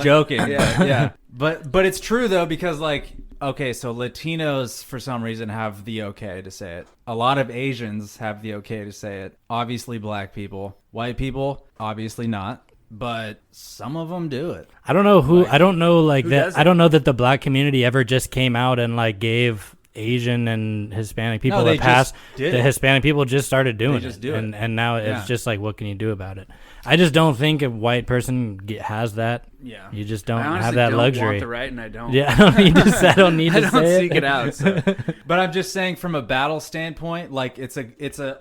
joking. Yeah. But it's true though, because like, okay, so Latinos for some reason have the okay to say it. A lot of Asians have the okay to say it. Obviously black people. White people, obviously not. But some of them do it. I don't know who. I don't know like that. doesn't? I don't know that the black community ever just came out and like gave Asian and Hispanic people No, a they pass. just did The it. Hispanic people just started doing just it, do it. and now Yeah. it's just like, what can you do about it? I just don't think a white person has that. Yeah. You just don't I honestly have that don't luxury. want the right, and I don't. Yeah, I don't need to. I don't need I to don't say seek it out. So. But I'm just saying from a battle standpoint, like it's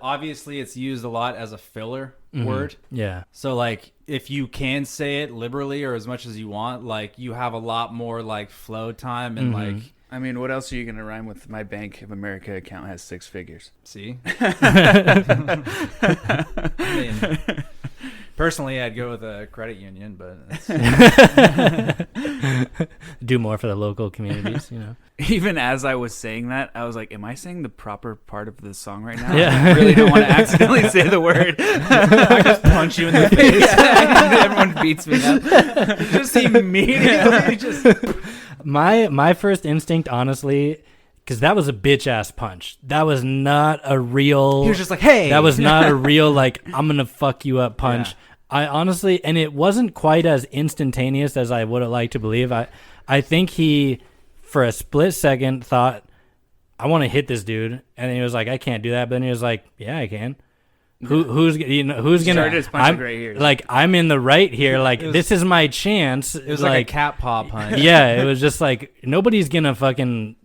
obviously it's used a lot as a filler word. Yeah. So like if you can say it liberally or as much as you want, like you have a lot more like flow time and like I mean, what else are you gonna rhyme with? My Bank of America account has 6 figures. see. I mean, personally, I'd go with a credit union, but Do more for the local communities, you know. Even as I was saying that, I was like, "Am I saying the proper part of the song right now? Yeah. I really don't want to accidentally say the word. I just punch you in the face. Everyone beats me up. Just immediately, just My first instinct, honestly, because that was a bitch ass punch. That was not a real. he was just like, hey. That was not a real like I'm gonna fuck you up punch. Yeah. I honestly, and it wasn't quite as instantaneous as I would have liked to believe. I think he, for a split second, thought, I want to hit this dude, and then he was like, I can't do that. But then he was like, yeah, I can. Who's gonna? Started his punching right here. Like I'm in the right here. Like this is my chance. It was like a cat paw punch. Yeah, it was just like nobody's gonna fucking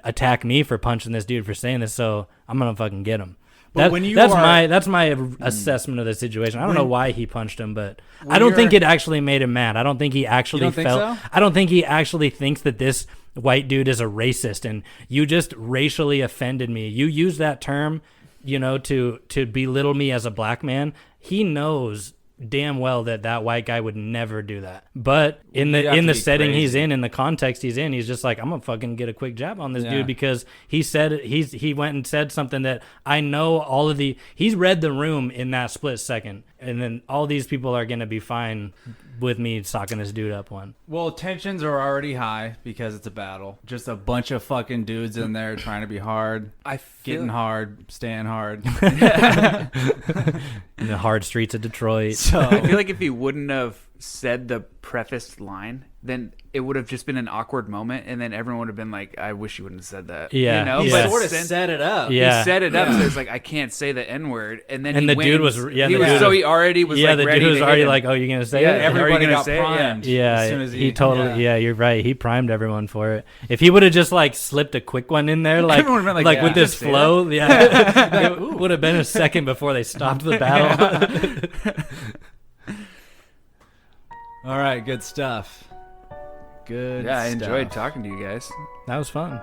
attack me for punching this dude for saying this, so I'm gonna fucking get him. But when you that's my assessment of the situation. I don't know why he punched him, but I don't think it actually made him mad. I don't think he actually You don't think felt. so? I don't think he actually thinks that this white dude is a racist and you just racially offended me. You use that term, you know, to belittle me as a black man. He knows damn well that white guy would never do that. But in You'd have to the be setting he's crazy. in the context he's in, he's just like, I'm gonna fucking get a quick jab on this Yeah. dude because he said he went and said something that I know he's read the room in that split second, and then all these people are gonna be fine with me socking this dude up one. Well, tensions are already high because it's a battle. Just a bunch of fucking dudes in there trying to be hard, getting hard, staying hard. In the hard streets of Detroit. So I feel like if he wouldn't have said the prefaced line, then it would have just been an awkward moment, and then everyone would have been like, I wish you wouldn't have said that. Yeah. You know? He But sort of since- set it up. Yeah. He set it up, so it's like, I can't say the N-word. And then And he the went dude and was- yeah, he the was dude so was- he already was yeah, like the ready dude was to hit already him. like, oh, you're gonna say Yeah, it? everybody Everybody gonna got say it? Yeah. primed. Yeah, as soon as he totally. Yeah. You're right. He primed everyone for it. If he would have just like slipped a quick one in there, like Everyone would've been like, yeah, with you this just say flow, yeah, it would have been a second before they stopped the battle. All right, good stuff. Good. Yeah, I stuff. enjoyed talking to you guys. That was fun.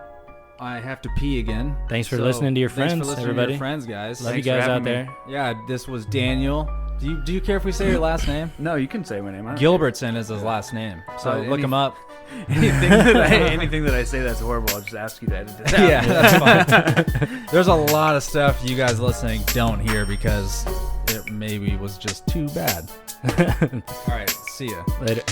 I have to pee again. Thanks for listening to your thanks friends, for listening everybody. To your friends, guys. Love Thanks you for guys out having me. there. Yeah, this was Daniel. Do you care if we say your last name? No, you can say my name. I don't Gilbertson is his last name, so look him up. anything that I say that's horrible, I'll just ask you to edit it out. Yeah, that's fine. There's a lot of stuff you guys listening don't hear because it maybe was just too bad. All right, see ya. Later.